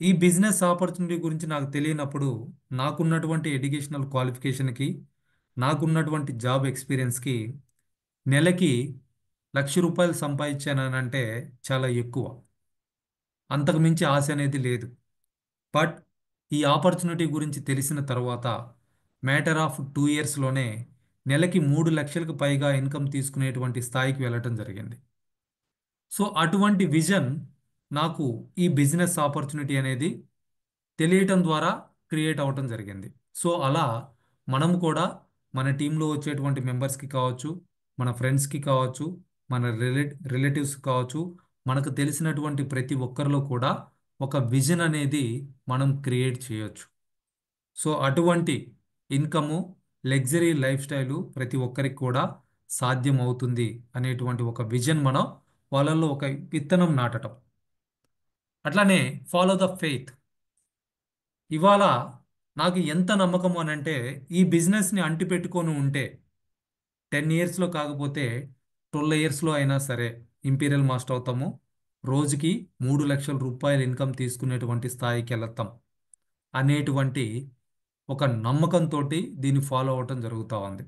ఈ బిజినెస్ ఆపర్చునిటీ గురించి నాకు తెలియనప్పుడు నాకున్నటువంటి ఎడ్యుకేషనల్ క్వాలిఫికేషన్కి, నాకున్నటువంటి జాబ్ ఎక్స్పీరియన్స్కి నెలకి 1,00,000 రూపాయలు సంపాదించానంటే చాలా ఎక్కువ. అంతకు మించి ఆశ అనేది లేదు. బట్ ఈ ఆపర్చునిటీ గురించి తెలిసిన తర్వాత మ్యాటర్ ఆఫ్ 2 yearsలోనే నెలకి 3 లక్షలకు పైగా ఇన్కమ్ తీసుకునేటువంటి స్థాయికి వెళ్ళటం జరిగింది. సో అటువంటి విజన్ నాకు ఈ బిజినెస్ ఆపర్చునిటీ అనేది తెలియటం ద్వారా క్రియేట్ అవ్వటం జరిగింది. సో అలా మనం కూడా మన టీంలో వచ్చేటువంటి మెంబర్స్కి కావచ్చు, మన ఫ్రెండ్స్కి కావచ్చు, మన రిలేటివ్స్కి కావచ్చు, మనకు తెలిసినటువంటి ప్రతి ఒక్కరిలో కూడా ఒక విజన్ అనేది మనం క్రియేట్ చేయొచ్చు. సో అటువంటి ఇన్కము, లగ్జరీ లైఫ్ స్టైలు ప్రతి ఒక్కరికి కూడా సాధ్యం అవుతుంది అనేటువంటి ఒక విజన్ మనం వాళ్ళల్లో ఒక విత్తనం నాటటం. అట్లానే ఫాలో ద ఫెయిత్. ఇవాళ నాకు ఎంత నమ్మకం అని అంటే ఈ బిజినెస్ని అంటిపెట్టుకొని ఉంటే 10 yearsలో కాకపోతే 12 yearsలో అయినా సరే ఇంపీరియల్ మాస్టర్ అవుతాము. రోజుకి 3 లక్షల రూపాయలు ఇన్కమ్ తీసుకునేటువంటి స్థాయికి వెళతాం అనేటువంటి ఒక నమ్మకంతో దీన్ని ఫాలో అవటం జరుగుతూ ఉంది.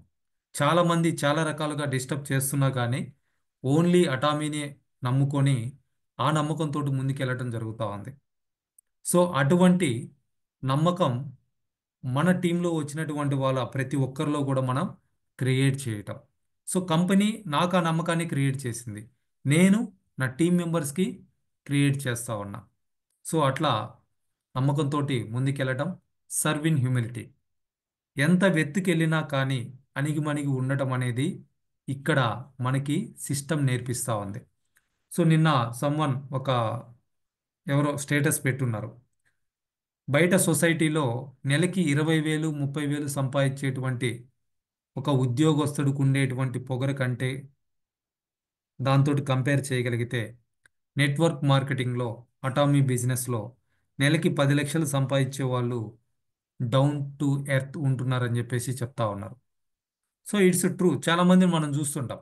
చాలామంది చాలా రకాలుగా డిస్టర్బ్ చేస్తున్నా కానీ ఓన్లీ అటామీని నమ్ముకొని ఆ నమ్మకంతో ముందుకెళ్ళటం జరుగుతూ ఉంది. సో అటువంటి నమ్మకం మన టీంలో వచ్చినటువంటి వాళ్ళ ప్రతి ఒక్కరిలో కూడా మనం క్రియేట్ చేయటం. సో కంపెనీ నాకు ఆ నమ్మకాన్ని క్రియేట్ చేసింది, నేను నా టీం మెంబర్స్కి క్రియేట్ చేస్తా ఉన్నా. సో అట్లా నమ్మకంతో ముందుకెళ్ళటం. Serve in humility. ఎంత వెత్తుకెళ్ళినా కానీ అణిగిమణిగి ఉండటం అనేది ఇక్కడ మనకి సిస్టమ్ నేర్పిస్తూ ఉంది. సో నిన్న సమ్వన్ ఎవరో స్టేటస్ పెట్టున్నారు. బయట సొసైటీలో నెలకి 20,000 30,000 సంపాదించేటువంటి ఒక ఉద్యోగస్తుడికి ఉండేటువంటి పొగరు కంటే దాంతో కంపేర్ చేయగలిగితే నెట్వర్క్ మార్కెటింగ్లో, అటామీ బిజినెస్లో నెలకి 10 లక్షలు సంపాదించే వాళ్ళు డౌన్ టు ఎర్త్ ఉంటున్నారని చెప్పేసి చెప్తా ఉన్నారు. So it's true. చాలామందిని మనం చూస్తుంటాం,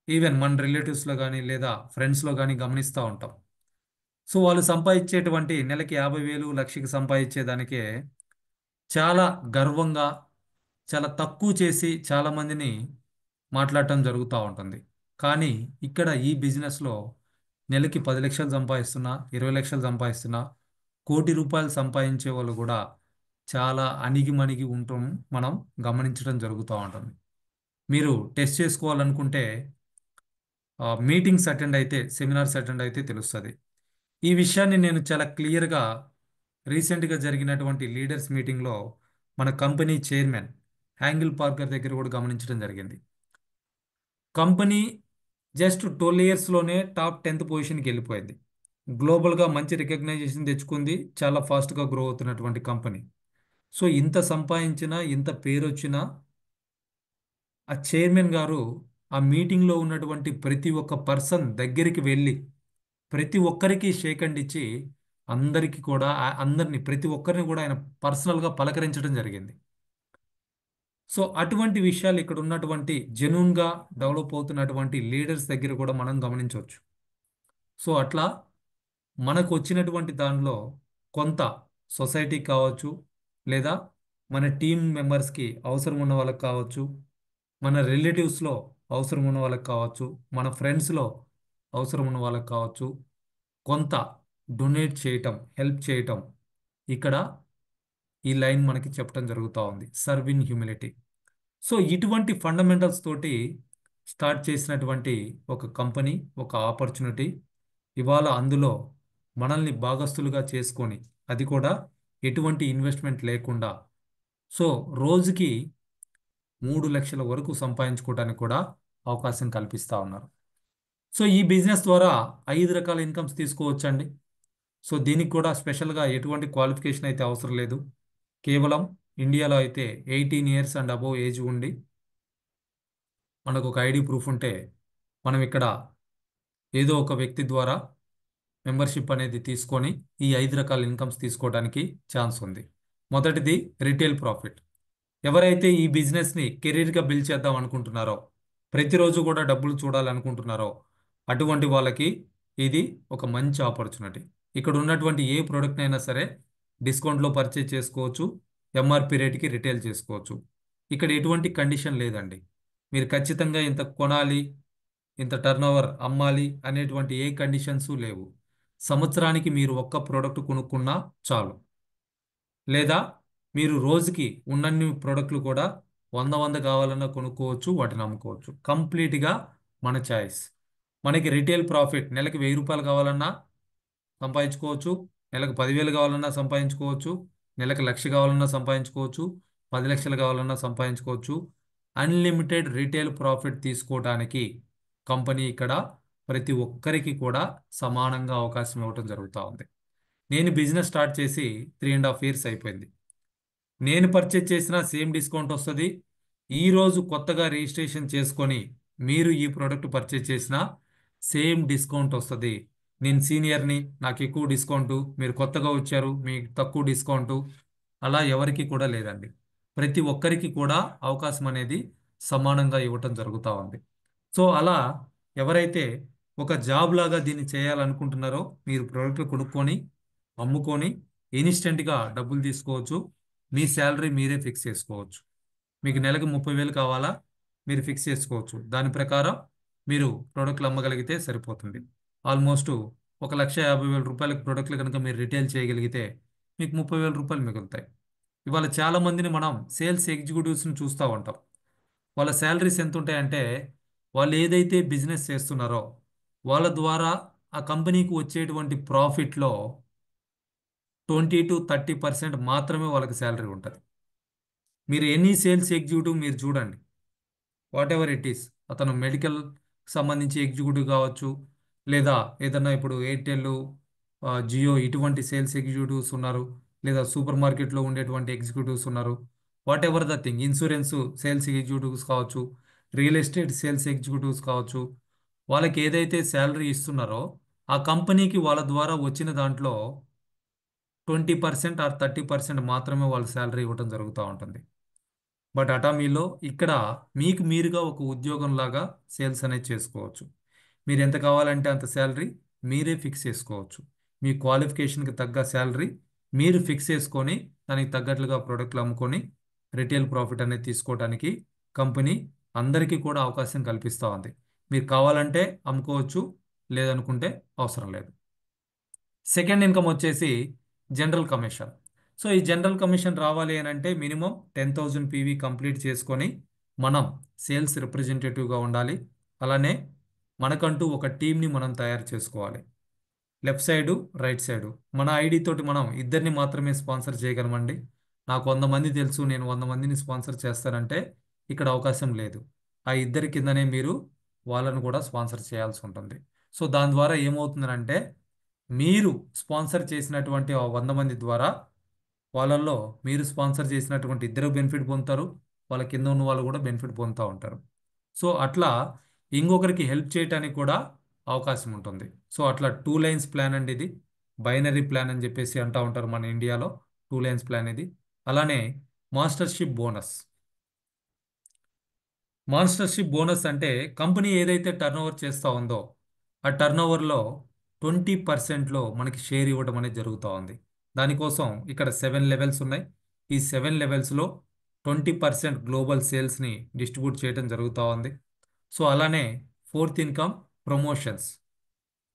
ఈవెన్ మన రిలేటివ్స్లో కానీ లేదా ఫ్రెండ్స్లో కానీ గమనిస్తూ ఉంటాం. సో వాళ్ళు సంపాదించేటువంటి నెలకి 50,000 లక్షకి సంపాదించేదానికే చాలా గర్వంగా, చాలా తక్కువ చేసి చాలామందిని మాట్లాడటం జరుగుతూ ఉంటుంది. కానీ ఇక్కడ ఈ బిజినెస్లో నెలకి 10 లక్షలు సంపాదిస్తున్నా, 20 లక్షలు సంపాదిస్తున్నా, 1,00,00,000 రూపాయలు సంపాదించే వాళ్ళు కూడా చాలా అణిగిమణిగి ఉండటం మనం గమనించడం జరుగుతూ ఉంటుంది. మీరు టెస్ట్ చేసుకోవాలనుకుంటే మీటింగ్స్ అటెండ్ అయితే, సెమినార్స్ అటెండ్ అయితే తెలుస్తుంది. ఈ విషయాన్ని నేను చాలా క్లియర్గా రీసెంట్గా జరిగినటువంటి లీడర్స్ మీటింగ్లో మన కంపెనీ చైర్మన్ హ్యాంగిల్ పార్కర్ దగ్గర కూడా గమనించడం జరిగింది. కంపెనీ జస్ట్ 12 yearsలోనే టాప్ 10th పొజిషన్కి వెళ్ళిపోయింది. గ్లోబల్గా మంచి రికగ్నైజేషన్ తెచ్చుకుంది. చాలా ఫాస్ట్గా గ్రో అవుతున్నటువంటి కంపెనీ. సో ఇంత సంపాదించినా, ఇంత పేరు వచ్చినా ఆ చైర్మన్ గారు ఆ మీటింగ్లో ఉన్నటువంటి ప్రతి ఒక్క పర్సన్ దగ్గరికి వెళ్ళి ప్రతి ఒక్కరికి షేక్ హ్యాండ్ ఇచ్చి అందరికీ కూడా అందరినీ ప్రతి ఒక్కరిని కూడా ఆయన పర్సనల్గా పలకరించడం జరిగింది. సో అటువంటి విషయాలు ఇక్కడ ఉన్నటువంటి జెన్యూన్గా డెవలప్ అవుతున్నటువంటి లీడర్స్ దగ్గర కూడా మనం గమనించవచ్చు. సో అట్లా మనకు వచ్చినటువంటి దానిలో కొంత సొసైటీకి కావచ్చు, లేదా మన టీం మెంబర్స్కి అవసరం ఉన్న వాళ్ళకి కావచ్చు, మన రిలేటివ్స్లో అవసరం ఉన్న వాళ్ళకి కావచ్చు, మన ఫ్రెండ్స్లో అవసరం ఉన్న వాళ్ళకి కావచ్చు, కొంత డొనేట్ చేయటం, హెల్ప్ చేయటం, ఇక్కడ ఈ లైన్ మనకి చెప్పడం జరుగుతూ ఉంది, సర్వ్ ఇన్ హ్యూమిలిటీ. సో ఇటువంటి ఫండమెంటల్స్ తోటి స్టార్ట్ చేసినటువంటి ఒక కంపెనీ, ఒక ఆపర్చునిటీ, ఇవాళ అందులో మనల్ని భాగస్తులుగా చేసుకొని, అది కూడా ఎటువంటి ఇన్వెస్ట్మెంట్ లేకుండా, సో రోజుకి 3 లక్షల వరకు సంపాదించుకోవడానికి కూడా అవకాశం కల్పిస్తూ ఉన్నారు. సో ఈ బిజినెస్ ద్వారా 5 రకాల ఇన్కమ్స్ తీసుకోవచ్చండి. సో దీనికి కూడా స్పెషల్గా ఎటువంటి క్వాలిఫికేషన్ అయితే అవసరం లేదు. కేవలం ఇండియాలో అయితే 18 years అండ్ అబోవ్ ఏజ్ ఉండి మనకు ఒక ఐడి ప్రూఫ్ ఉంటే మనం ఇక్కడ ఏదో ఒక వ్యక్తి ద్వారా మెంబర్షిప్ అనేది తీసుకొని ఈ 5 రకాల ఇన్కమ్స్ తీసుకోవడానికి ఛాన్స్ ఉంది. మొదటిది రిటైల్ ప్రాఫిట్. ఎవరైతే ఈ బిజినెస్ని కెరీర్గా బిల్డ్ చేద్దాం అనుకుంటున్నారో, ప్రతిరోజు కూడా డబ్బులు చూడాలనుకుంటున్నారో, అటువంటి వాళ్ళకి ఇది ఒక మంచి ఆపర్చునిటీ. ఇక్కడ ఉన్నటువంటి ఏ ప్రోడక్ట్ అయినా సరే డిస్కౌంట్లో పర్చేజ్ చేసుకోవచ్చు, ఎంఆర్పి రేట్కి రిటైల్ చేసుకోవచ్చు. ఇక్కడ ఎటువంటి కండిషన్ లేదండి. మీరు ఖచ్చితంగా ఇంత కొనాలి, ఇంత టర్నోవర్ అమ్మాలి అనేటువంటి ఏ కండిషన్స్ లేవు. సంవత్సరానికి మీరు ఒక్క ప్రోడక్ట్ కొనుక్కున్నా చాలు. లేదా మీరు రోజుకి ఉన్నన్ని ప్రోడక్ట్లు కూడా 100 కావాలన్నా కొనుక్కోవచ్చు, వాటిని అమ్ముకోవచ్చు. కంప్లీట్గా మన చాయిస్. మనకి రిటైల్ ప్రాఫిట్ నెలకి 1000 రూపాయలు కావాలన్నా సంపాదించుకోవచ్చు, నెలకు 10,000 కావాలన్నా సంపాదించుకోవచ్చు, నెలకు 1,00,000 కావాలన్నా సంపాదించుకోవచ్చు, 10 లక్షలు కావాలన్నా సంపాదించుకోవచ్చు. అన్లిమిటెడ్ రిటైల్ ప్రాఫిట్ తీసుకోవడానికి కంపెనీ ఇక్కడ ప్రతి ఒక్కరికి కూడా సమానంగా అవకాశం ఇవ్వటం జరుగుతూ ఉంది. నేను బిజినెస్ స్టార్ట్ చేసి 3.5 years అయిపోయింది. నేను పర్చేజ్ చేసిన సేమ్ డిస్కౌంట్ వస్తుంది. ఈరోజు కొత్తగా రిజిస్ట్రేషన్ చేసుకొని మీరు ఈ ప్రోడక్ట్ పర్చేజ్ చేసిన సేమ్ డిస్కౌంట్ వస్తుంది. నేను సీనియర్ని, నాకు ఎక్కువ డిస్కౌంటు, మీరు కొత్తగా వచ్చారు మీకు తక్కువ డిస్కౌంటు, అలా ఎవరికి కూడా లేదండి. ప్రతి ఒక్కరికి కూడా అవకాశం అనేది సమానంగా ఇవ్వటం జరుగుతూ ఉంది. సో అలా ఎవరైతే ఒక జాబ్ లాగా దీన్ని చేయాలనుకుంటున్నారో, మీరు ప్రోడక్ట్లు కొనుక్కొని అమ్ముకొని ఇన్స్టెంట్గా డబ్బులు తీసుకోవచ్చు. మీ శాలరీ మీరే ఫిక్స్ చేసుకోవచ్చు. మీకు నెలకు 30,000 కావాలా, మీరు ఫిక్స్ చేసుకోవచ్చు. దాని ప్రకారం మీరు ప్రోడక్ట్లు అమ్మగలిగితే సరిపోతుంది. ఆల్మోస్ట్ 1,50,000 రూపాయలకి ప్రోడక్ట్లు కనుక మీరు రిటైల్ చేయగలిగితే మీకు 30,000 రూపాయలు మిగులుతాయి. ఇవాళ చాలా మందిని మనం సేల్స్ ఎగ్జిక్యూటివ్స్ని చూస్తూ ఉంటాం. వాళ్ళ శాలరీస్ ఎంత ఉంటాయంటే, వాళ్ళు ఏదైతే బిజినెస్ చేస్తున్నారో వాళ్ళ ద్వారా ఆ కంపెనీకి వచ్చేటువంటి ప్రాఫిట్లో 20 to 30% మాత్రమే వాళ్ళకి శాలరీ ఉంటుంది. మీరు ఎనీ సేల్స్ ఎగ్జిక్యూటివ్ మీరు చూడండి, వాట్ ఎవర్ ఇట్ ఈస్, అతను మెడికల్ సంబంధించి ఎగ్జిక్యూటివ్ కావచ్చు, లేదా ఏదన్నా ఇప్పుడు ఎయిర్టెల్, జియో ఇటువంటి సేల్స్ ఎగ్జిక్యూటివ్స్ ఉన్నారు, లేదా సూపర్ మార్కెట్లో ఉండేటువంటి ఎగ్జిక్యూటివ్స్ ఉన్నారు. What ever the thing, insurance sales executives కావచ్చు, రియల్ ఎస్టేట్ సేల్స్ ఎగ్జిక్యూటివ్స్ కావచ్చు, వాళ్ళకి ఏదైతే శాలరీ ఇస్తున్నారో ఆ కంపెనీకి వాళ్ళ ద్వారా వచ్చిన దాంట్లో 20% ఆర్ 30% మాత్రమే వాళ్ళ శాలరీ ఇవ్వడం జరుగుతూ ఉంటుంది. బట్ అటామీలో ఇక్కడ మీకు మీరుగా ఒక ఉద్యోగం లాగా సేల్స్ అనేది చేసుకోవచ్చు. మీరు ఎంత కావాలంటే అంత శాలరీ మీరే ఫిక్స్ చేసుకోవచ్చు. మీ క్వాలిఫికేషన్కి తగ్గ శాలరీ మీరు ఫిక్స్ చేసుకొని దానికి తగ్గట్లుగా ప్రోడక్ట్లు అమ్ముకొని రిటైల్ ప్రాఫిట్ అనేది తీసుకోవడానికి కంపెనీ అందరికీ కూడా అవకాశం కల్పిస్తూ ఉంది. మీరు కావాలంటే అమ్ముకోవచ్చు, లేదనుకుంటే అవసరం లేదు. సెకండ్ ఇన్కమ్ వచ్చేసి జనరల్ కమిషన్. సో ఈ జనరల్ కమిషన్ రావాలి అని అంటే మినిమం 10,000 పీవీ కంప్లీట్ చేసుకొని మనం సేల్స్ రిప్రజెంటేటివ్గా ఉండాలి. అలానే మనకంటూ ఒక టీంని మనం తయారు చేసుకోవాలి. లెఫ్ట్ సైడు, రైట్ సైడు మన ఐడి తోటి మనం ఇద్దరిని మాత్రమే స్పాన్సర్ చేయగలమండి. నాకు 100 మంది తెలుసు, నేను 100 మందిని స్పాన్సర్ చేస్తానంటే ఇక్కడ అవకాశం లేదు. ఆ ఇద్దరి కిందనే మీరు వాళ్ళను కూడా స్పాన్సర్ చేయాల్సి ఉంటుంది. సో దాని ద్వారా ఏమవుతుందంటే, మీరు స్పాన్సర్ చేసినటువంటి ఆ 100 మంది ద్వారా వాళ్ళల్లో మీరు స్పాన్సర్ చేసినటువంటి ఇద్దరు బెనిఫిట్ పొందుతారు, వాళ్ళ కింద ఉన్న వాళ్ళు కూడా బెనిఫిట్ పొందుతూ ఉంటారు. సో అట్లా ఇంకొకరికి హెల్ప్ చేయడానికి కూడా అవకాశం ఉంటుంది. సో అట్లా 2 lines ప్లాన్ అండి ఇది. బైనరీ ప్లాన్ అని చెప్పేసి అంటూ ఉంటారు మన ఇండియాలో. 2 lines ప్లాన్ ఇది. అలానే మాస్టర్షిప్ బోనస్. మాస్టర్షిప్ బోనస్ అంటే కంపెనీ ఏదైతే టర్నోవర్ చేస్తూ ఉందో ఆ టర్నోవర్లో 20%లో మనకి షేర్ ఇవ్వడం అనేది జరుగుతూ ఉంది. దానికోసం ఇక్కడ 7 levels ఉన్నాయి. ఈ 7 levelsలో 20% గ్లోబల్ సేల్స్ని డిస్ట్రిబ్యూట్ చేయడం జరుగుతూ ఉంది. సో అలానే ఫోర్త్ ఇన్కమ్ ప్రమోషన్స్,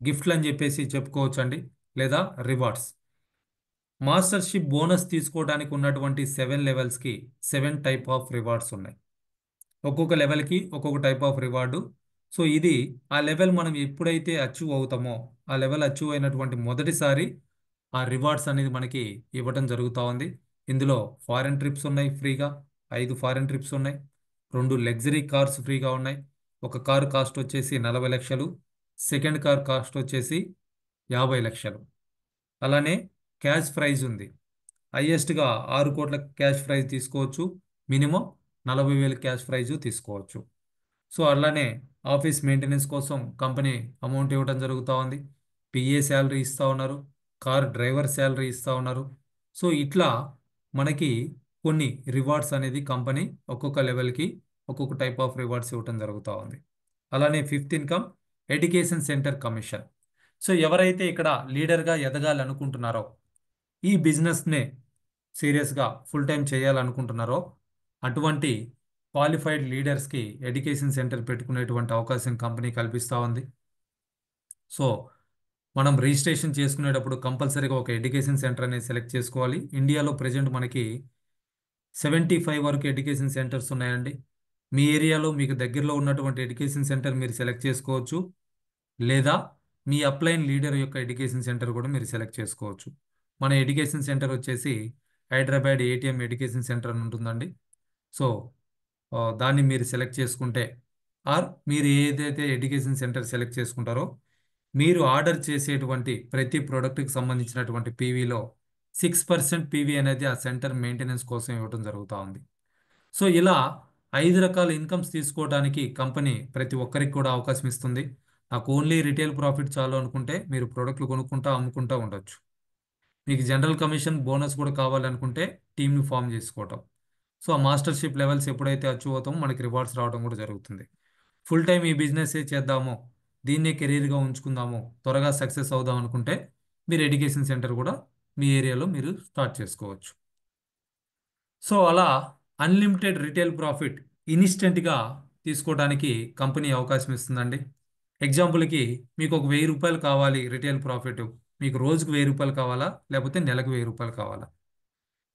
గిఫ్ట్లు అని చెప్పేసి చెప్పుకోవచ్చండి, లేదా రివార్డ్స్. మాస్టర్షిప్ బోనస్ తీసుకోవడానికి ఉన్నటువంటి 7 లెవెల్స్కి 7 టైప్ ఆఫ్ రివార్డ్స్ ఉన్నాయి. ఒక్కొక్క లెవెల్కి ఒక్కొక్క టైప్ ఆఫ్ రివార్డు. సో ఇది ఆ లెవెల్ మనం ఎప్పుడైతే అచీవ్ అవుతామో, ఆ లెవెల్ అచీవ్ అయినటువంటి మొదటిసారి ఆ రివార్డ్స్ అనేది మనకి ఇవ్వడం జరుగుతూ ఉంది. ఇందులో ఫారెన్ ట్రిప్స్ ఉన్నాయి ఫ్రీగా, 5 ఫారెన్ ట్రిప్స్ ఉన్నాయి. 2 లగ్జరీ కార్స్ ఫ్రీగా ఉన్నాయి. ఒక కారు కాస్ట్ వచ్చేసి 40 లక్షలు, సెకండ్ కార్ కాస్ట్ వచ్చేసి 50 లక్షలు. అలానే క్యాష్ ప్రైజ్ ఉంది. హైయెస్ట్గా 6 కోట్ల క్యాష్ ప్రైజ్ తీసుకోవచ్చు, మినిమం 40,000 క్యాష్ ప్రైజ్ తీసుకోవచ్చు. సో అలానే ఆఫీస్ మెయింటెనెన్స్ కోసం కంపెనీ అమౌంట్ ఇవ్వడం జరుగుతూ ఉంది. పిఏ శాలరీ ఇస్తూ ఉన్నారు, కార్ డ్రైవర్ శాలరీ ఇస్తూ ఉన్నారు. సో ఇట్లా మనకి కొన్ని రివార్డ్స్ అనేది కంపెనీ ఒక్కొక్క లెవెల్కి ఒక్కొక్క టైప్ ఆఫ్ రివార్డ్స్ ఇవ్వడం జరుగుతూ ఉంది. అలానే fifth income education centre commission. So ఎవరైతే ఇక్కడ లీడర్గా ఎదగాలి అనుకుంటున్నారో, ఈ బిజినెస్నే సీరియస్గా ఫుల్ టైం చేయాలనుకుంటున్నారో, అటువంటి క్వాలిఫైడ్ లీడర్స్కి ఎడ్యుకేషన్ సెంటర్ పెట్టుకునేటువంటి అవకాశం కంపెనీ కల్పిస్తూ ఉంది. సో మనం రిజిస్ట్రేషన్ చేసుకునేటప్పుడు కంపల్సరీగా ఒక ఎడ్యుకేషన్ సెంటర్ అనేది సెలెక్ట్ చేసుకోవాలి. ఇండియాలో ప్రజెంట్ మనకి 75 వరకు ఎడ్యుకేషన్ సెంటర్స్ ఉన్నాయండి. మీ ఏరియాలో మీకు దగ్గరలో ఉన్నటువంటి ఎడ్యుకేషన్ సెంటర్ మీరు సెలెక్ట్ చేసుకోవచ్చు, లేదా మీ అప్లైన్ లీడర్ యొక్క ఎడ్యుకేషన్ సెంటర్ కూడా మీరు సెలెక్ట్ చేసుకోవచ్చు. మన ఎడ్యుకేషన్ సెంటర్ వచ్చేసి హైదరాబాద్ ఏటీఎం ఎడ్యుకేషన్ సెంటర్ అని ఉంటుందండి. సో దాన్ని మీరు సెలెక్ట్ చేసుకుంటే, ఆర్ మీరు ఏదైతే ఎడ్యుకేషన్ సెంటర్ సెలెక్ట్ చేసుకుంటారో, మీరు ఆర్డర్ చేసేటువంటి ప్రతి ప్రోడక్ట్కి సంబంధించినటువంటి పీవీలో 6% పీవీ అనేది ఆ సెంటర్ మెయింటెనెన్స్ కోసం ఇవ్వడం జరుగుతూ ఉంది. సో ఇలా 5 రకాల ఇన్కమ్స్ తీసుకోవడానికి కంపెనీ ప్రతి ఒక్కరికి కూడా అవకాశం ఇస్తుంది. నాకు ఓన్లీ రిటైల్ ప్రాఫిట్ చాలు అనుకుంటే మీరు ప్రోడక్ట్లు కొనుక్కుంటా అమ్ముకుంటా ఉండొచ్చు. మీకు జనరల్ కమిషన్ బోనస్ కూడా కావాలనుకుంటే టీమ్ని ఫామ్ చేసుకోవటం. సో ఆ మాస్టర్షిప్ లెవెల్స్ ఎప్పుడైతే అచీవ్ అవుతామో మనకి రివార్డ్స్ రావడం కూడా జరుగుతుంది. ఫుల్ టైం ఈ బిజినెస్ చేద్దాము, దీన్నే కెరీర్గా ఉంచుకుందాము, త్వరగా సక్సెస్ అవుదాం అనుకుంటే మీరు ఎడ్యుకేషన్ సెంటర్ కూడా మీ ఏరియాలో మీరు స్టార్ట్ చేసుకోవచ్చు. సో అలా అన్లిమిటెడ్ రిటైల్ ప్రాఫిట్ ఇన్స్టెంట్గా తీసుకోవడానికి కంపెనీ అవకాశం ఇస్తుందండి. ఎగ్జాంపుల్కి మీకు ఒక 1000 రూపాయలు కావాలి రిటైల్ ప్రాఫిట్, మీకు రోజుకు 1000 రూపాయలు కావాలా, లేకపోతే నెలకు 1000 రూపాయలు కావాలా?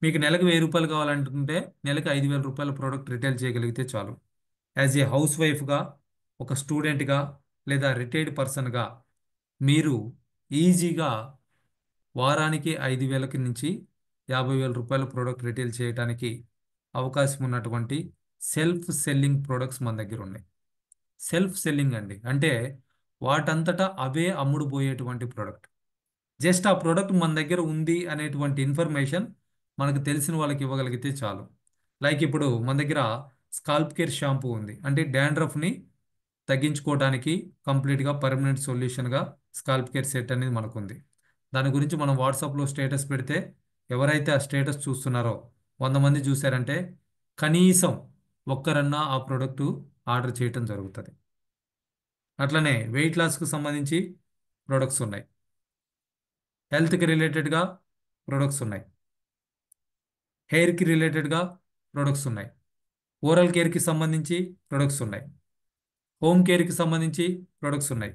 మీకు నెలకు 1000 రూపాయలు కావాలంటుంటే నెలకు 5,000 రూపాయల ప్రోడక్ట్ రిటైల్ చేయగలిగితే చాలు. యాజ్ ఏ హౌస్ వైఫ్గా, ఒక స్టూడెంట్గా, లేదా రిటైర్డ్ పర్సన్గా మీరు ఈజీగా వారానికి 5,000 నుంచి 50,000 రూపాయల ప్రోడక్ట్ రిటైల్ చేయడానికి అవకాశం ఉన్నటువంటి సెల్ఫ్ సెల్లింగ్ ప్రోడక్ట్స్ మన దగ్గర ఉన్నాయి. సెల్ఫ్ సెల్లింగ్ అండి అంటే వాటంతటా అవే అమ్ముడు పోయేటువంటి ప్రోడక్ట్. జస్ట్ ఆ ప్రోడక్ట్ మన దగ్గర ఉంది అనేటువంటి ఇన్ఫర్మేషన్ మనకు తెలిసిన వాళ్ళకి ఇవ్వగలిగితే చాలు. లైక్ ఇప్పుడు మన దగ్గర స్కాల్ప్ కేర్ షాంపూ ఉంది అంటే డాండ్రఫ్ని తగ్గించుకోవడానికి కంప్లీట్గా పర్మనెంట్ సొల్యూషన్గా స్కాల్ప్ కేర్ సెట్ అనేది మనకు ఉంది. దాని గురించి మనం వాట్సాప్లో స్టేటస్ పెడితే ఎవరైతే ఆ స్టేటస్ చూస్తున్నారో 100 మంది చూశారంటే కనీసం ఒక్కరన్నా ఆ ప్రోడక్టు ఆర్డర్ చేయటం జరుగుతుంది. అట్లనే వెయిట్ లాస్కు సంబంధించి ప్రొడక్ట్స్ ఉన్నాయి, హెల్త్కి రిలేటెడ్గా ప్రొడక్ట్స్ ఉన్నాయి, హెయిర్కి రిలేటెడ్గా ప్రొడక్ట్స్ ఉన్నాయి, ఓరల్ కేర్కి సంబంధించి ప్రొడక్ట్స్ ఉన్నాయి, హోమ్ కేర్కి సంబంధించి ప్రొడక్ట్స్ ఉన్నాయి,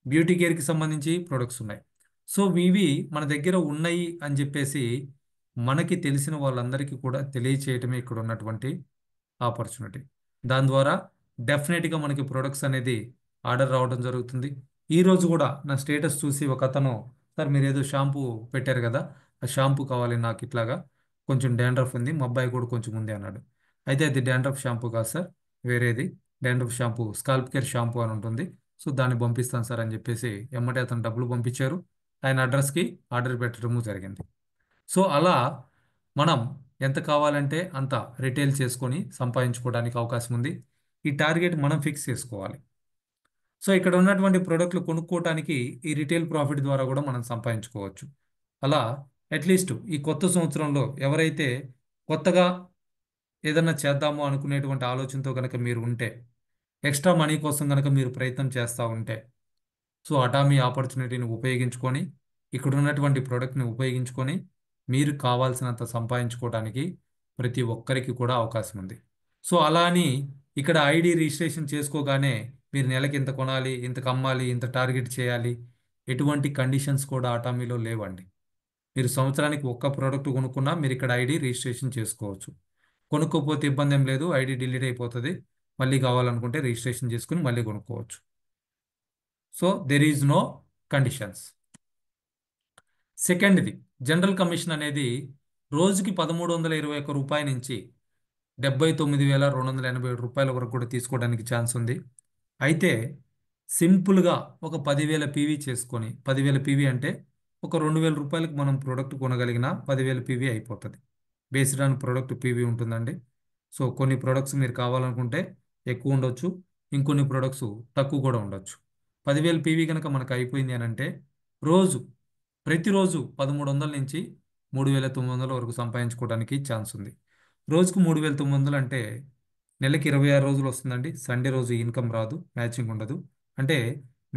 బ్యూటీ కేర్కి సంబంధించి ప్రొడక్ట్స్ ఉన్నాయి. సో ఇవి మన దగ్గర ఉన్నాయి అని చెప్పేసి మనకి తెలిసిన వాళ్ళందరికీ కూడా తెలియచేయటమే ఇక్కడ ఉన్నటువంటి ఆపర్చునిటీ. దాని ద్వారా డెఫినెట్గా మనకి ప్రొడక్ట్స్ అనేది ఆర్డర్ రావడం జరుగుతుంది. ఈరోజు కూడా నా స్టేటస్ చూసి ఒక అతను, సార్ మీరు ఏదో షాంపూ పెట్టారు కదా, ఆ షాంపూ కావాలి నాకు, ఇట్లాగా కొంచెం డాండ్రఫ్ ఉంది, మా అబ్బాయి కూడా కొంచెం ఉంది అన్నాడు. అయితే అది డాండ్రఫ్ షాంపూ కాదు సార్, వేరేది dandruff shampoo scalp care shampoo అని ఉంటుంది, సో దాన్ని పంపిస్తాను సార్ అని చెప్పేసి ఎమ్మటే అతను డబ్బులు పంపించారు. ఆయన అడ్రస్కి ఆర్డర్ పెట్టడము జరిగింది. సో అలా మనం ఎంత కావాలంటే అంత రిటైల్ చేసుకొని సంపాదించుకోవడానికి అవకాశం ఉంది. ఈ టార్గెట్ మనం ఫిక్స్ చేసుకోవాలి. సో ఇక్కడ ఉన్నటువంటి ప్రోడక్ట్లు కొనుక్కోవడానికి ఈ రిటైల్ ప్రాఫిట్ ద్వారా కూడా మనం సంపాదించుకోవచ్చు. అలా అట్లీస్ట్ ఈ కొత్త సంవత్సరంలో ఎవరైతే కొత్తగా ఏదన్నా చేద్దాము అనుకునేటువంటి ఆలోచనతో కనుక మీరు ఉంటే, ఎక్స్ట్రా మనీ కోసం కనుక మీరు ప్రయత్నం చేస్తూ ఉంటే, సో అటామీ ఆపర్చునిటీని ఉపయోగించుకొని, ఇక్కడ ఉన్నటువంటి ప్రోడక్ట్ని ఉపయోగించుకొని మీరు కావాల్సినంత సంపాదించుకోవడానికి ప్రతి ఒక్కరికి కూడా అవకాశం ఉంది. సో అలా అని ఇక్కడ ఐడి రిజిస్ట్రేషన్ చేసుకోగానే మీరు నెలకి ఇంత కొనాలి, ఇంత కమ్మాలి, ఇంత టార్గెట్ చేయాలి, ఎటువంటి కండిషన్స్ కూడా అటామీలో లేవండి. మీరు సంవత్సరానికి ఒక్క ప్రోడక్ట్ కొనుక్కున్నా మీరు ఇక్కడ ఐడి రిజిస్ట్రేషన్ చేసుకోవచ్చు. కొనుక్కోపోతే ఇబ్బంది ఏం లేదు, ఐడి డిలీట్ అయిపోతుంది. మళ్ళీ కావాలనుకుంటే రిజిస్ట్రేషన్ చేసుకుని మళ్ళీ కొనుక్కోవచ్చు. So there is no conditions. సెకండ్ది, జనరల్ కమిషన్ అనేది రోజుకి 1321 రూపాయల నుంచి 79,287 రూపాయల వరకు కూడా తీసుకోవడానికి ఛాన్స్ ఉంది. అయితే సింపుల్గా ఒక 10,000 పీవీ చేసుకొని, 10,000 పీవీ అంటే ఒక 2,000 రూపాయలకు మనం ప్రోడక్ట్ కొనగలిగిన 10,000 పీవీ అయిపోతుంది. బేస్డ్ ఆన్ ప్రోడక్ట్ పీవీ ఉంటుందండి. సో కొన్ని ప్రోడక్ట్స్ మీరు కావాలనుకుంటే ఎక్కువ ఉండొచ్చు, ఇంకొన్ని ప్రోడక్ట్స్ తక్కువ కూడా ఉండొచ్చు. 10,000 పీవీ కనుక మనకు అయిపోయింది అని అంటే రోజు ప్రతిరోజు 1,300 నుంచి 3,900 వరకు సంపాదించుకోవడానికి ఛాన్స్ ఉంది. రోజుకు 3,900 అంటే నెలకి 26 రోజులు వస్తుందండి. సండే రోజు ఇన్కమ్ రాదు, మ్యాచింగ్ ఉండదు. అంటే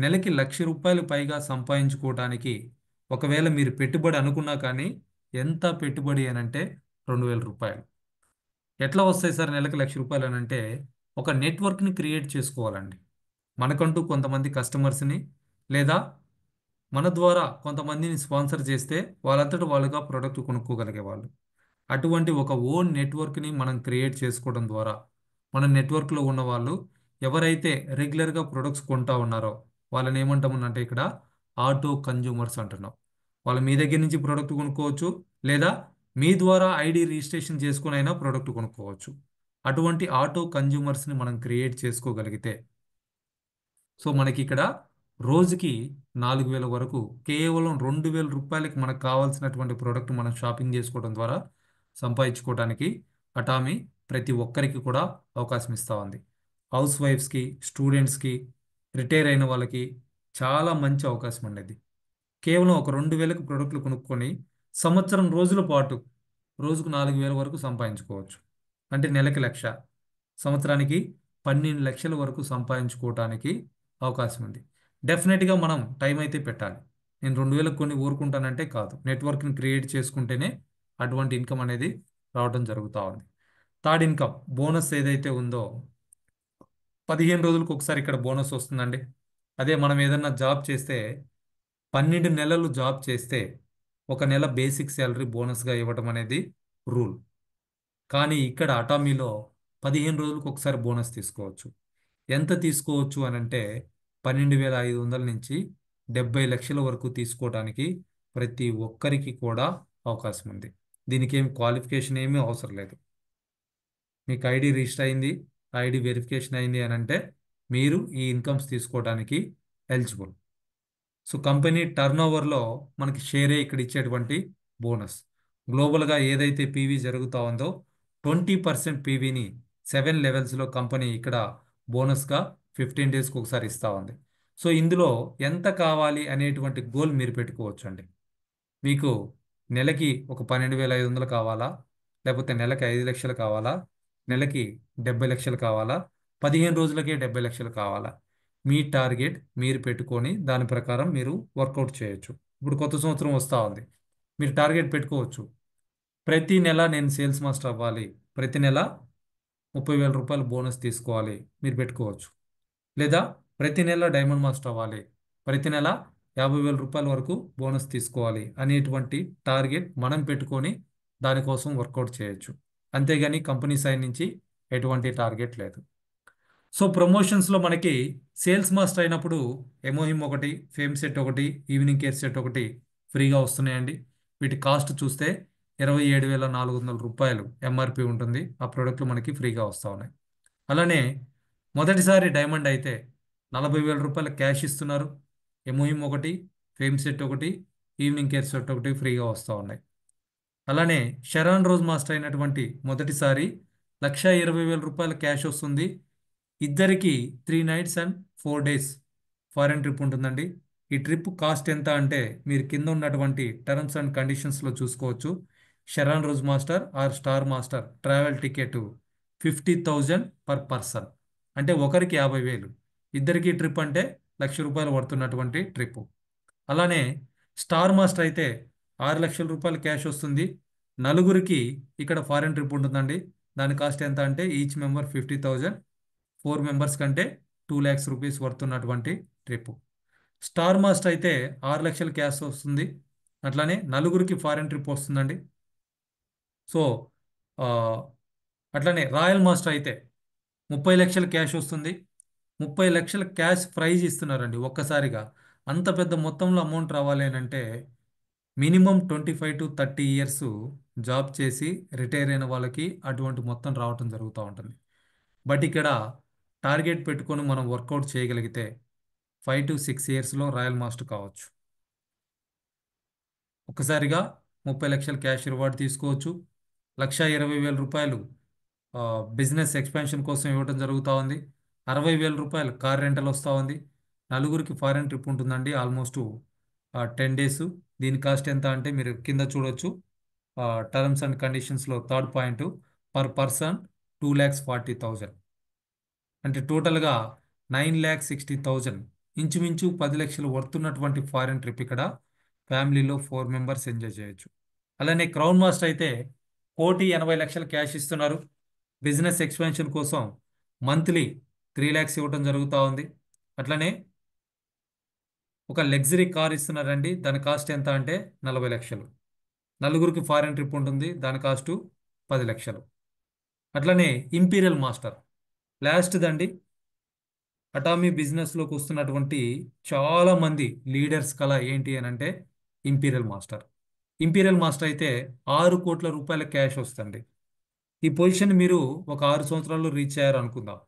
నెలకి 1,00,000 రూపాయలు పైగా సంపాదించుకోవడానికి ఒకవేళ మీరు పెట్టుబడి అనుకున్నా కానీ ఎంత పెట్టుబడి అని అంటే 2,000 రూపాయలు. ఎట్లా వస్తాయి సార్ నెలకి 1,00,000 రూపాయలు అని అంటే ఒక నెట్వర్క్ని క్రియేట్ చేసుకోవాలండి. మనకంటూ కొంతమంది కస్టమర్స్ని లేదా మన ద్వారా కొంతమందిని స్పాన్సర్ చేస్తే వాళ్ళంతట వాళ్ళుగా ప్రోడక్ట్ కొనుక్కోగలిగే వాళ్ళు. అటువంటి ఒక ఓన్ నెట్వర్క్ని మనం క్రియేట్ చేసుకోవడం ద్వారా మన నెట్వర్క్లో ఉన్న వాళ్ళు ఎవరైతే రెగ్యులర్గా ప్రొడక్ట్స్ కొంటా ఉన్నారో వాళ్ళని ఏమంటామనంటే ఇక్కడ ఆటో కన్జ్యూమర్స్ అంటున్నాం. వాళ్ళు మీ దగ్గర నుంచి ప్రోడక్ట్ కొనుక్కోవచ్చు, లేదా మీ ద్వారా ఐడి రిజిస్ట్రేషన్ చేసుకుని అయినా ప్రోడక్ట్ కొనుక్కోవచ్చు. అటువంటి ఆటో కన్జ్యూమర్స్ని మనం క్రియేట్ చేసుకోగలిగితే సో మనకి ఇక్కడ రోజుకి 4,000 వరకు కేవలం 2,000 రూపాయలకి మనకు కావాల్సినటువంటి ప్రోడక్ట్ మనం షాపింగ్ చేసుకోవడం ద్వారా సంపాదించుకోవడానికి అటామీ ప్రతి ఒక్కరికి కూడా అవకాశం ఇస్తూ ఉంది. హౌస్ వైఫ్స్కి, స్టూడెంట్స్కి, రిటైర్ అయిన వాళ్ళకి చాలా మంచి అవకాశం ఉండేది. కేవలం ఒక 2,000కి ప్రోడక్ట్లు కొనుక్కొని సంవత్సరం రోజుల పాటు రోజుకు 4,000 వరకు సంపాదించుకోవచ్చు. అంటే నెలకి 1,00,000, సంవత్సరానికి 12 లక్షల వరకు సంపాదించుకోవటానికి అవకాశం ఉంది. డెఫినెట్గా మనం టైం అయితే పెట్టాలి. నేను 2,000కి కొన్ని ఊరుకుంటానంటే కాదు, నెట్వర్క్ని క్రియేట్ చేసుకుంటేనే అటువంటి ఇన్కమ్ అనేది రావడం జరుగుతూ ఉంది. థర్డ్ ఇన్కమ్ బోనస్ ఏదైతే ఉందో 15 రోజులకు ఒకసారి ఇక్కడ బోనస్ వస్తుందండి. అదే మనం ఏదన్నా జాబ్ చేస్తే 12 నెలలు జాబ్ చేస్తే ఒక నెల బేసిక్ శాలరీ బోనస్గా ఇవ్వడం అనేది రూల్. కానీ ఇక్కడ అటామీలో 15 రోజులకు ఒకసారి బోనస్ తీసుకోవచ్చు. ఎంత తీసుకోవచ్చు అని అంటే 12,500 నుంచి 70 లక్షల వరకు తీసుకోవడానికి ప్రతి ఒక్కరికి కూడా అవకాశం ఉంది. దీనికి ఏం క్వాలిఫికేషన్ ఏమీ అవసరం లేదు. మీకు ఐడి రిజిస్టర్ అయింది, ఐడి వెరిఫికేషన్ అయింది అని అంటే మీరు ఈ ఇన్కమ్స్ తీసుకోవడానికి ఎలిజిబుల్. సో కంపెనీ టర్న్ ఓవర్లో మనకి షేరే ఇక్కడ ఇచ్చేటువంటి బోనస్. గ్లోబల్గా ఏదైతే పీవీ జరుగుతూ ఉందో 20% పీవీని 7 లెవెల్స్లో కంపెనీ ఇక్కడ బోనస్గా 15 డేస్కి ఒకసారి ఇస్తూ ఉంది. సో ఇందులో ఎంత కావాలి అనేటువంటి గోల్ మీరు పెట్టుకోవచ్చు అండి. మీకు నెలకి ఒక 12,500 కావాలా, లేకపోతే నెలకి 5 లక్షలు కావాలా, నెలకి 70 లక్షలు కావాలా, 15 రోజులకే 70 లక్షలు కావాలా, మీ టార్గెట్ మీరు పెట్టుకొని దాని ప్రకారం మీరు వర్కౌట్ చేయొచ్చు. ఇప్పుడు కొత్త సంవత్సరం వస్తూ ఉంది, మీరు టార్గెట్ పెట్టుకోవచ్చు. ప్రతి నెల నేను సేల్స్ మాస్టర్ అవ్వాలి, ప్రతి నెల 30,000 రూపాయలు బోనస్ తీసుకోవాలి మీరు పెట్టుకోవచ్చు. లేదా ప్రతి నెల డైమండ్ మాస్టర్ అవ్వాలి, ప్రతి నెల 50,000 రూపాయల వరకు బోనస్ తీసుకోవాలి అనేటువంటి టార్గెట్ మనం పెట్టుకొని దానికోసం వర్కౌట్ చేయొచ్చు. అంతేగాని కంపెనీ సైడ్ నుంచి ఎటువంటి టార్గెట్ లేదు. సో ప్రమోషన్స్లో మనకి సేల్స్ మాస్టర్ అయినప్పుడు ఎమోహిమ్ ఒకటి, ఫేమ్ సెట్ ఒకటి, ఈవినింగ్ కేర్ సెట్ ఒకటి ఫ్రీగా వస్తున్నాయండి. వీటి కాస్ట్ చూస్తే 27,400 రూపాయలు ఎంఆర్పి ఉంటుంది. ఆ ప్రోడక్ట్లు మనకి ఫ్రీగా వస్తూ ఉన్నాయి. అలానే మొదటిసారి డైమండ్ అయితే 40,000 రూపాయల క్యాష్ ఇస్తున్నారు. ఎమోహిమ్ ఒకటి, ఫేమ్ సెట్ ఒకటి, ఈవినింగ్ కేర్ సెట్ ఒకటి ఫ్రీగా వస్తూ ఉన్నాయి. అలానే షరాన్ రోజ్ మాస్టర్ అయినటువంటి మొదటిసారి 1,20,000 రూపాయల క్యాష్ వస్తుంది. ఇద్దరికి 3 nights and 4 days foreign trip ఉంటుందండి. ఈ ట్రిప్ కాస్ట్ ఎంత అంటే మీరు కింద ఉన్నటువంటి టర్మ్స్ అండ్ కండిషన్స్లో చూసుకోవచ్చు. Sharon Rose master or star master travel ticket 50,000 per person, అంటే ఒకరికి 50,000, ఇద్దరికి ట్రిప్ అంటే 1,00,000 రూపాయలు పడుతున్నటువంటి ట్రిప్. అలానే స్టార్ మాస్టర్ అయితే 6 లక్షల రూపాయలు క్యాష్ వస్తుంది. నలుగురికి ఇక్కడ ఫారెన్ ట్రిప్ ఉంటుందండి. దాని కాస్ట్ ఎంత అంటే ఈచ్ మెంబర్ 50,000, మెంబర్స్ కంటే 2 lakhs రూపీస్ వర్త్ ఉన్నటువంటి ట్రిప్. స్టార్ మాస్టర్ అయితే 6 లక్షల క్యాష్ వస్తుంది. అట్లానే నలుగురికి ఫారెన్ ట్రిప్ వస్తుందండి. సో ఆ, అట్లానే రాయల్ మాస్టర్ అయితే 30 లక్షల క్యాష్ వస్తుంది. 30 లక్షల క్యాష్ ప్రైజ్ ఇస్తున్నారండి ఒక్కసారిగా. అంత పెద్ద మొత్తంలో అమౌంట్ రావాలి అని అంటే మినిమం 25 to 30 years జాబ్ చేసి రిటైర్ అయిన వాళ్ళకి అటువంటి మొత్తం రావటం జరుగుతూ ఉంటుంది. బట్ ఇక్కడ టార్గెట్ పెట్టుకొని మనం వర్కౌట్ చేయగలిగితే 5 to 6 yearsలో రాయల్ మాస్టర్ కావచ్చు. ఒక్కసారిగా 30 లక్షల క్యాష్ రివార్డ్ తీసుకోవచ్చు. 1,20,000 రూపాయలు బిజినెస్ ఎక్స్పాన్షన్ కోసం ఇవ్వడం జరుగుతూ ఉంది. 60,000 రూపాయలు కార్ రెంటల్ వస్తూ ఉంది. నలుగురికి ఫారెన్ ట్రిప్ ఉంటుందండి, ఆల్మోస్ట్ 10 days. దీని కాస్ట్ ఎంత అంటే మీరు కింద చూడొచ్చు. టర్మ్స్ అండ్ కండిషన్స్లో థర్డ్ పాయింట్, పర్ పర్సన్ 2,40,000, అంటే టోటల్గా 9,60,000, ఇంచుమించు 10 లక్షలు వర్తున్నటువంటి ఫారెన్ ట్రిప్ ఇక్కడ ఫ్యామిలీలో 4 members ఎంజాయ్ చేయొచ్చు. అలానే క్రౌన్ మాస్టర్ అయితే 1,80,00,000 క్యాష్ ఇస్తున్నారు. బిజినెస్ ఎక్స్పాన్షన్ కోసం మంత్లీ 3 lakhs ఇవ్వడం జరుగుతూ ఉంది. అట్లనే ఒక లగ్జరీ కార్ ఇస్తున్నారండి. దాని కాస్ట్ ఎంత అంటే 40 లక్షలు. నలుగురికి ఫారెన్ ట్రిప్ ఉంటుంది, దాని కాస్టు 10 లక్షలు. అట్లనే ఇంపీరియల్ మాస్టర్ లాస్ట్ దండి. అటామీ బిజినెస్లోకి వస్తున్నటువంటి చాలా మంది లీడర్స్ కల ఏంటి అని అంటే ఇంపీరియల్ మాస్టర్. ఇంపీరియల్ మాస్టర్ అయితే 6 కోట్ల రూపాయల క్యాష్ వస్తుంది. ఈ పొజిషన్ మీరు ఒక 6 సంవత్సరాల్లో రీచ్ అయ్యారు అనుకుందాం.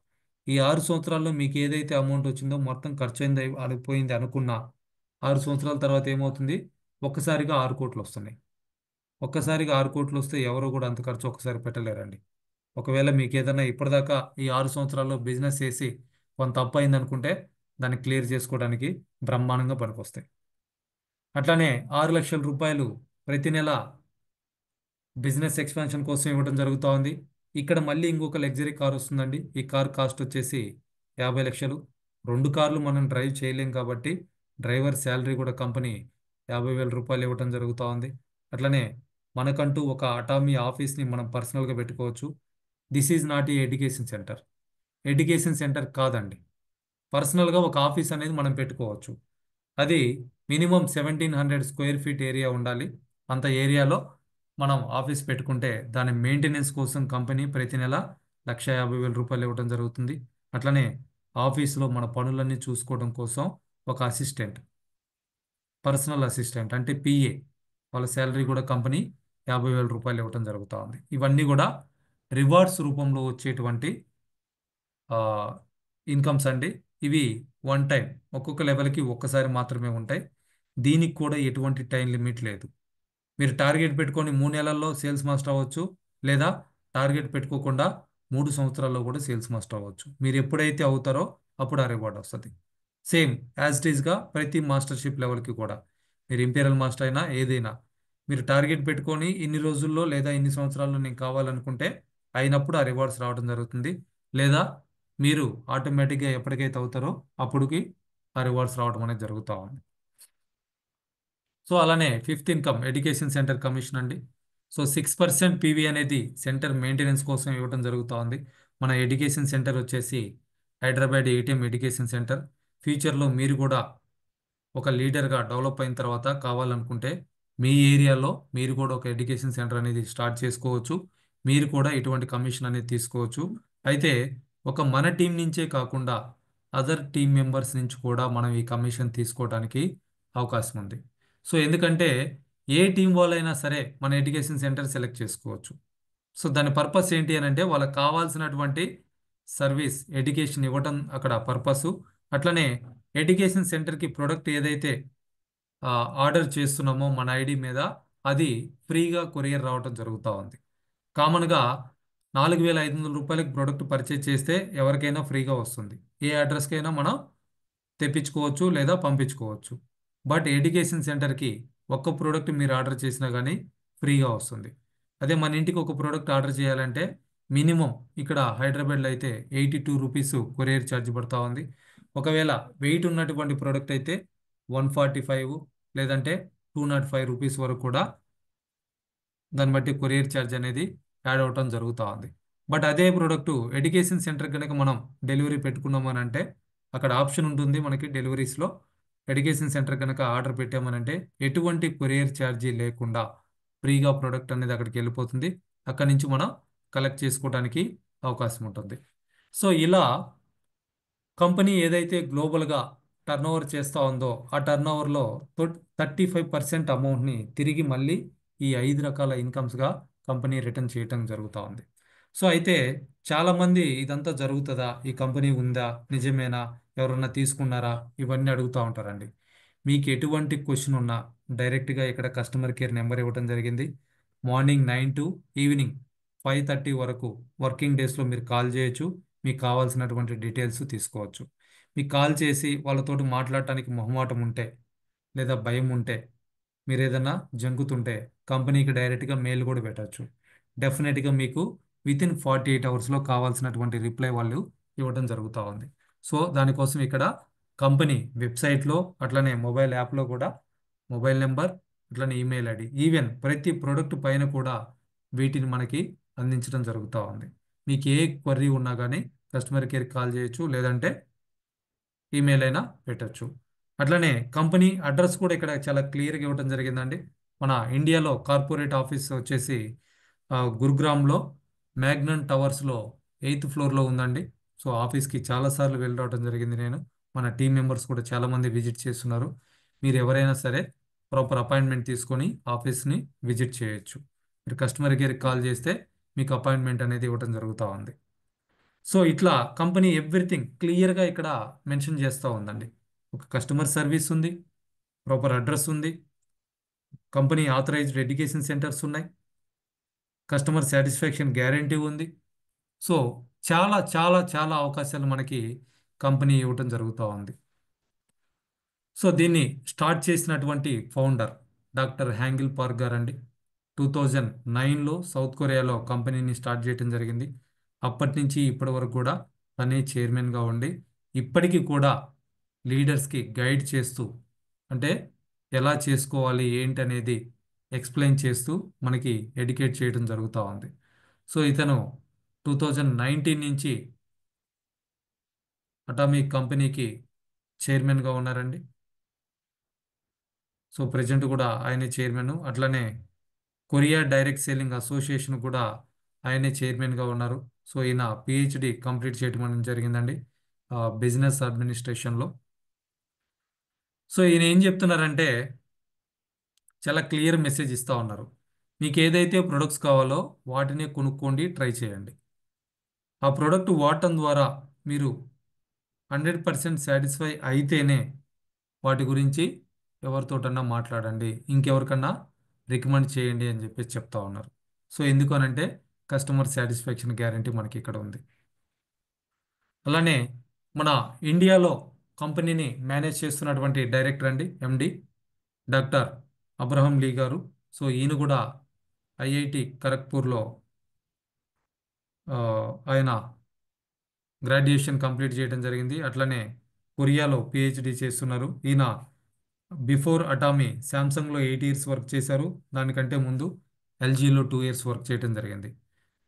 ఈ 6 సంవత్సరాల్లో మీకు ఏదైతే అమౌంట్ వచ్చిందో మొత్తం ఖర్చు అయింది అయిపోయింది అనుకున్నా, 6 సంవత్సరాల తర్వాత ఏమవుతుంది? ఒక్కసారిగా 6 కోట్లు వస్తున్నాయి. ఒక్కసారిగా 6 కోట్లు వస్తే ఎవరు కూడా అంత ఖర్చు ఒక్కసారి పెట్టలేరండి. ఒకవేళ మీకు ఏదైనా ఇప్పటిదాకా ఈ 6 సంవత్సరాల్లో బిజినెస్ చేసి కొంత తప్పు అయింది అనుకుంటే దాన్ని క్లియర్ చేసుకోవడానికి బ్రహ్మాండంగా పనికొస్తాయి. అట్లానే 6 లక్షల రూపాయలు ప్రతి నెల బిజినెస్ ఎక్స్పాన్షన్ కోసం ఇవ్వడం జరుగుతూ ఉంది. ఇక్కడ మళ్ళీ ఇంకొక లగ్జరీ కార్ వస్తుందండి. ఈ కార్ కాస్ట్ వచ్చేసి 50 లక్షలు. 2 కార్లు మనం డ్రైవ్ చేయలేం కాబట్టి డ్రైవర్ శాలరీ కూడా కంపెనీ 50,000 రూపాయలు ఇవ్వడం జరుగుతూ ఉంది. అట్లనే మనకంటూ ఒక అటామీ ఆఫీస్ని మనం పర్సనల్గా పెట్టుకోవచ్చు. This is not a education centre. Education centre కాదండి. పర్సనల్గా ఒక ఆఫీస్ అనేది మనం పెట్టుకోవచ్చు. అది మినిమం 1,700 square feet ఏరియా ఉండాలి. అంత ఏరియాలో మనం ఆఫీస్ పెట్టుకుంటే దాని మెయింటెనెన్స్ కోసం కంపెనీ ప్రతి నెల 1,50,000 రూపాయలు ఇవ్వడం జరుగుతుంది. అట్లనే ఆఫీస్లో మన పనులన్నీ చూసుకోవడం కోసం ఒక అసిస్టెంట్, పర్సనల్ అసిస్టెంట్ అంటే పిఏ, వాళ్ళ శాలరీ కూడా కంపెనీ 50,000 రూపాయలు ఇవ్వడం జరుగుతూ ఉంది. ఇవన్నీ కూడా రివార్డ్స్ రూపంలో వచ్చేటువంటి ఇన్కమ్స్ అండి. ఇవి వన్ టైం, ఒక్కొక్క లెవెల్కి ఒక్కసారి మాత్రమే ఉంటాయి. దీనికి కూడా ఎటువంటి టైం లిమిట్ లేదు. మీరు టార్గెట్ పెట్టుకొని 3 నెలల్లో సేల్స్ మాస్టర్ అవ్వచ్చు, లేదా టార్గెట్ పెట్టుకోకుండా 3 సంవత్సరాల్లో కూడా సేల్స్ మాస్టర్ అవ్వచ్చు. మీరు ఎప్పుడైతే అవుతారో అప్పుడు ఆ రివార్డ్ వస్తుంది. సేమ్ యాజ్ ఇట్ ఈస్గా ప్రతి మాస్టర్షిప్ లెవెల్కి కూడా మీరు ఇంపీరియల్ మాస్టర్ అయినా ఏదైనా మీరు టార్గెట్ పెట్టుకొని ఇన్ని రోజుల్లో లేదా ఇన్ని సంవత్సరాల్లో నేను కావాలనుకుంటే అయినప్పుడు ఆ రివార్డ్స్ రావడం జరుగుతుంది. లేదా మీరు ఆటోమేటిక్గా ఎప్పటికైతే అవుతారో అప్పుడుకి ఆ రివార్డ్స్ రావడం అనేది జరుగుతూ ఉంది. సో అలానే fifth income education centre commission అండి. సో 6% పీవీ అనేది సెంటర్ మెయింటెనెన్స్ కోసం ఇవ్వడం జరుగుతూ ఉంది. మన ఎడ్యుకేషన్ సెంటర్ వచ్చేసి హైదరాబాద్ ఏటీఎం ఎడ్యుకేషన్ సెంటర్. ఫ్యూచర్లో మీరు కూడా ఒక లీడర్గా డెవలప్ అయిన తర్వాత కావాలనుకుంటే మీ ఏరియాలో మీరు కూడా ఒక ఎడ్యుకేషన్ సెంటర్ అనేది స్టార్ట్ చేసుకోవచ్చు. మీరు కూడా ఇటువంటి కమిషన్ అనేది తీసుకోవచ్చు. అయితే ఒక మన టీం నుంచే కాకుండా అదర్ టీం మెంబర్స్ నుంచి కూడా మనం ఈ కమిషన్ తీసుకోవడానికి అవకాశం ఉంది. సో ఎందుకంటే ఏ టీం వాళ్ళైనా సరే మన ఎడ్యుకేషన్ సెంటర్ సెలెక్ట్ చేసుకోవచ్చు. సో దాని పర్పస్ ఏంటి అని అంటే వాళ్ళకి కావాల్సినటువంటి సర్వీస్ ఎడ్యుకేషన్ ఇవ్వటం అక్కడ పర్పస్. అట్లనే ఎడ్యుకేషన్ సెంటర్కి ప్రొడక్ట్ ఏదైతే ఆర్డర్ చేస్తున్నామో మన ఐడి మీద అది ఫ్రీగా కొరియర్ రావటం జరుగుతూ ఉంది. కామన్గా 4,500 రూపాయలకి ప్రోడక్ట్ పర్చేజ్ చేస్తే ఎవరికైనా ఫ్రీగా వస్తుంది. ఏ అడ్రస్కైనా మనం తెప్పించుకోవచ్చు లేదా పంపించుకోవచ్చు. బట్ ఎడ్యుకేషన్ సెంటర్కి ఒక్క ప్రోడక్ట్ మీరు ఆర్డర్ చేసినా కానీ ఫ్రీగా వస్తుంది. అదే మన ఇంటికి ఒక ప్రోడక్ట్ ఆర్డర్ చేయాలంటే మినిమం ఇక్కడ హైదరాబాద్లో అయితే 82 రూపీస్ కొరియర్ ఛార్జ్ పడుతూ ఉంది. ఒకవేళ వెయిట్ ఉన్నటువంటి ప్రోడక్ట్ అయితే 145 లేదంటే 205 రూపీస్ వరకు కూడా దాన్ని బట్టి కొరియర్ ఛార్జ్ అనేది యాడ్ అవటం జరుగుతూ ఉంది. బట్ అదే ప్రోడక్ట్ ఎడ్యుకేషన్ సెంటర్ కనుక మనం డెలివరీ పెట్టుకున్నామని అంటే అక్కడ ఆప్షన్ ఉంటుంది మనకి డెలివరీస్లో. ఎడ్యుకేషన్ సెంటర్ కనుక ఆర్డర్ పెట్టామనంటే ఎటువంటి కొరియర్ ఛార్జీ లేకుండా ఫ్రీగా ప్రోడక్ట్ అనేది అక్కడికి వెళ్ళిపోతుంది. అక్కడి నుంచి మనం కలెక్ట్ చేసుకోవడానికి అవకాశం ఉంటుంది. సో ఇలా కంపెనీ ఏదైతే గ్లోబల్గా టర్నోవర్ చేస్తూ ఉందో ఆ టర్నోవర్లో 35% అమౌంట్ని తిరిగి మళ్ళీ ఈ 5 రకాల ఇన్కమ్స్గా కంపెనీ రిటర్న్ చేయటం జరుగుతూ ఉంది. సో అయితే చాలామంది ఇదంతా జరుగుతుందా, ఈ కంపెనీ ఉందా, నిజమేనా, ఎవరన్నా తీసుకున్నారా, ఇవన్నీ అడుగుతూ ఉంటారండి. మీకు ఎటువంటి క్వశ్చన్ ఉన్నా డైరెక్ట్గా ఇక్కడ కస్టమర్ కేర్ నెంబర్ ఇవ్వడం జరిగింది. మార్నింగ్ 9 టు ఈవినింగ్ 5:30 వరకు వర్కింగ్ డేస్లో మీరు కాల్ చేయొచ్చు. మీకు కావాల్సినటువంటి డీటెయిల్స్ తీసుకోవచ్చు. మీకు కాల్ చేసి వాళ్ళతోటి మాట్లాడటానికి మొహమాటం ఉంటే లేదా భయం ఉంటే మీరు ఏదైనా జంకుతుంటే కంపెనీకి డైరెక్ట్గా మెయిల్ కూడా పెట్టచ్చు. డెఫినెట్గా మీకు వితిన్ 48 అవర్స్లో కావాల్సినటువంటి రిప్లై వాళ్ళు ఇవ్వడం జరుగుతూ ఉంది. సో దానికోసం ఇక్కడ కంపెనీ వెబ్సైట్లో అట్లనే మొబైల్ యాప్లో కూడా మొబైల్ నెంబర్ అట్లనే ఈమెయిల్ ఐడి ఈవెన్ ప్రతి ప్రోడక్ట్ పైన కూడా వీటిని మనకి అందించడం జరుగుతూ ఉంది. మీకు ఏ క్వరీ ఉన్నా కానీ కస్టమర్ కేర్కి కాల్ చేయొచ్చు, లేదంటే ఈమెయిల్ అయినా పెట్టచ్చు. అట్లనే కంపెనీ అడ్రస్ కూడా ఇక్కడ చాలా క్లియర్గా ఇవ్వడం జరిగిందండి. మన ఇండియాలో కార్పొరేట్ ఆఫీస్ వచ్చేసి గురుగ్రామ్లో మ్యాగ్నన్ టవర్స్లో 8th ఫ్లోర్లో ఉందండి. సో ఆఫీస్కి చాలాసార్లు వెళ్ళి రావడం జరిగింది నేను. మన టీం మెంబర్స్ కూడా చాలామంది విజిట్ చేస్తున్నారు. మీరు ఎవరైనా సరే ప్రాపర్ అపాయింట్మెంట్ తీసుకొని ఆఫీస్ని విజిట్ చేయొచ్చు. మీరు కస్టమర్ కేర్కి కాల్ చేస్తే మీకు అపాయింట్మెంట్ అనేది ఇవ్వడం జరుగుతూ ఉంది. సో ఇట్లా కంపెనీ ఎవ్రీథింగ్ క్లియర్గా ఇక్కడ మెన్షన్ చేస్తూ ఉందండి. ఒక కస్టమర్ సర్వీస్ ఉంది, ప్రాపర్ అడ్రస్ ఉంది, కంపెనీ ఆథరైజ్డ్ ఎడ్యుకేషన్ సెంటర్స్ ఉన్నాయి, కస్టమర్ సాటిస్ఫాక్షన్ గ్యారంటీ ఉంది. సో చాలా చాలా చాలా అవకాశాలు మనకి కంపెనీ ఇవ్వటం జరుగుతూ ఉంది. సో దీన్ని స్టార్ట్ చేసినటువంటి ఫౌండర్ డాక్టర్ హ్యాంగిల్ పార్క్ గారండి. 2009లో సౌత్ కొరియాలో కంపెనీని స్టార్ట్ చేయడం జరిగింది. అప్పటి నుంచి ఇప్పటి వరకు కూడా తనే చైర్మన్గా ఉండి ఇప్పటికీ కూడా లీడర్స్కి గైడ్ చేస్తూ, అంటే ఎలా చేసుకోవాలి ఏంటి అనేది ఎక్స్ప్లెయిన్ చేస్తూ మనకి ఎడ్యుకేట్ చేయడం జరుగుతూ ఉంది. సో ఇతను 2019 నుంచి అటామిక్ కంపెనీకి చైర్మన్గా ఉన్నారండి. సో ప్రజెంట్ కూడా ఆయనే చైర్మన్. అట్లనే కొరియా డైరెక్ట్ సెల్లింగ్ అసోసియేషన్ కూడా ఆయనే చైర్మన్గా ఉన్నారు. సో ఈయన పిహెచ్డి కంప్లీట్ చేయడం అనేది జరిగిందండి బిజినెస్ అడ్మినిస్ట్రేషన్లో. సో ఈయన ఏం చెప్తున్నారంటే చాలా క్లియర్ మెసేజ్ ఇస్తూ ఉన్నారు. మీకు ఏదైతే ప్రొడక్ట్స్ కావాలో వాటిని కొనుక్కోండి, ట్రై చేయండి. ఆ ప్రోడక్ట్ వాడటం ద్వారా మీరు 100% సాటిస్ఫై అయితేనే వాటి గురించి ఎవరితోటన్నా మాట్లాడండి, ఇంకెవరికన్నా రికమెండ్ చేయండి అని చెప్పేసి చెప్తా ఉన్నారు. సో ఎందుకు అనంటే కస్టమర్ సాటిస్ఫాక్షన్ గ్యారంటీ మనకి ఇక్కడ ఉంది. అలానే మన ఇండియాలో కంపెనీని మేనేజ్ చేస్తున్నటువంటి డైరెక్టర్ అండి ఎండి డాక్టర్ అబ్రహం లీ గారు. సో ఈయన కూడా ఐఐటి ఖరగ్పూర్లో ఆయన గ్రాడ్యుయేషన్ కంప్లీట్ చేయడం జరిగింది. అట్లనే కొరియాలో పిహెచ్డి చేస్తున్నారు. ఈయన బిఫోర్ అటామీ శాంసంగ్లో 8 years వర్క్ చేశారు. దానికంటే ముందు ఎల్జీలో 2 years వర్క్ చేయడం జరిగింది.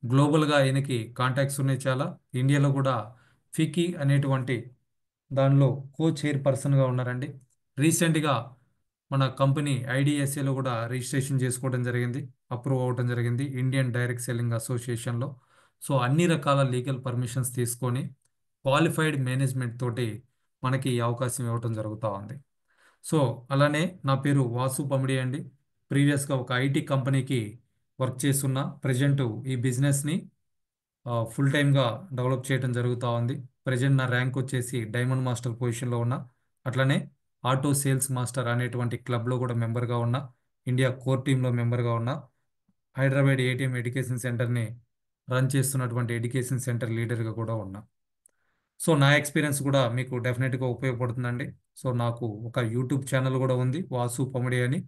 గ్లోబల్గా ఈయనకి కాంటాక్ట్స్ ఉన్నాయి చాలా. ఇండియాలో కూడా ఫికీ అనేటువంటి దానిలో చైర్పర్సన్గా ఉన్నారండి. రీసెంట్గా మన కంపెనీ ఐడిఎస్ఏలో కూడా రిజిస్ట్రేషన్ చేసుకోవడం జరిగింది, అప్రూవ్ అవ్వడం జరిగింది ఇండియన్ డైరెక్ట్ సెల్లింగ్ అసోసియేషన్లో. సో అన్ని రకాల లీగల్ పర్మిషన్స్ తీసుకొని క్వాలిఫైడ్ మేనేజ్మెంట్ తోటి మనకి ఈ అవకాశం ఇవ్వటం జరుగుతూ ఉంది. సో అలానే నా పేరు వాసు పమిడి అండి. ప్రీవియస్గా ఒక ఐటీ కంపెనీకి వర్క్ చేస్తున్న, ప్రజెంట్ ఈ బిజినెస్ని ఫుల్ టైమ్గా డెవలప్ చేయడం జరుగుతూ ఉంది. ప్రజెంట్ నా ర్యాంక్ వచ్చేసి డైమండ్ మాస్టర్ పొజిషన్లో ఉన్నా. అట్లనే ఆటో సేల్స్ మాస్టర్ అనేటువంటి క్లబ్లో కూడా మెంబర్గా ఉన్నా. ఇండియా కోర్ టీంలో మెంబర్గా ఉన్నా. హైదరాబాద్ ఏటీఎం ఎడ్యుకేషన్ సెంటర్ని రన్ చేస్తున్నటువంటి ఎడ్యుకేషన్ సెంటర్ లీడర్గా కూడా ఉన్నా. సో నా ఎక్స్పీరియన్స్ కూడా మీకు డెఫినెట్గా ఉపయోగపడుతుందండి. సో నాకు ఒక యూట్యూబ్ ఛానల్ కూడా ఉంది, వాసు పమిడి అని.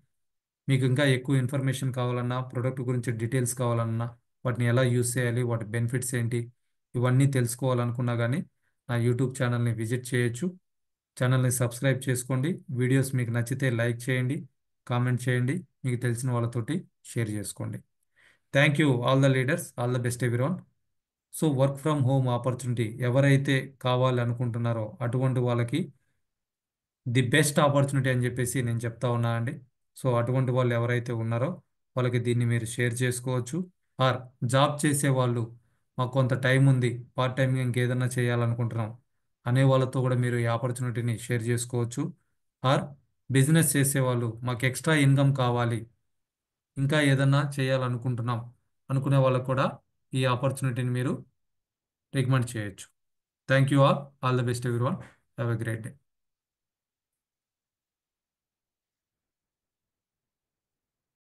మీకు ఇంకా ఎక్కువ ఇన్ఫర్మేషన్ కావాలన్నా, ప్రోడక్ట్ గురించి డీటెయిల్స్ కావాలన్నా, వాటిని ఎలా యూస్ చేయాలి, వాటి బెనిఫిట్స్ ఏంటి, ఇవన్నీ తెలుసుకోవాలనుకున్నా కానీ నా యూట్యూబ్ ఛానల్ని విజిట్ చేయొచ్చు. ఛానల్ని సబ్స్క్రైబ్ చేసుకోండి. వీడియోస్ మీకు నచ్చితే లైక్ చేయండి, కామెంట్ చేయండి, మీకు తెలిసిన వాళ్ళతోటి షేర్ చేసుకోండి. Thank you all the leaders, all the best everyone. So work from home opportunity ఎవరైతే కావాలి అనుకుంటున్నారో అటువంటి వాళ్ళకి ది బెస్ట్ ఆపర్చునిటీ అని చెప్పేసి నేను చెప్తా ఉన్నా అండి. సో అటువంటి వాళ్ళు ఎవరైతే ఉన్నారో వాళ్ళకి దీన్ని మీరు షేర్ చేసుకోవచ్చు. ఆర్ జాబ్ చేసే వాళ్ళు మాకు కొంత టైం ఉంది, పార్ట్ టైంగా ఇంకేదన్నా చేయాలనుకుంటున్నాం అనే వాళ్ళతో కూడా మీరు ఈ ఆపర్చునిటీని షేర్ చేసుకోవచ్చు. ఆర్ బిజినెస్ చేసేవాళ్ళు మాకు ఎక్స్ట్రా ఇన్కమ్ కావాలి, ఇంకా ఏదన్నా చేయాలనుకుంటున్నాం అనుకునే వాళ్ళకు కూడా ఈ ఆపర్చునిటీని మీరు రికమెండ్ చేయొచ్చు. Thank you all the best everyone. Have a great day.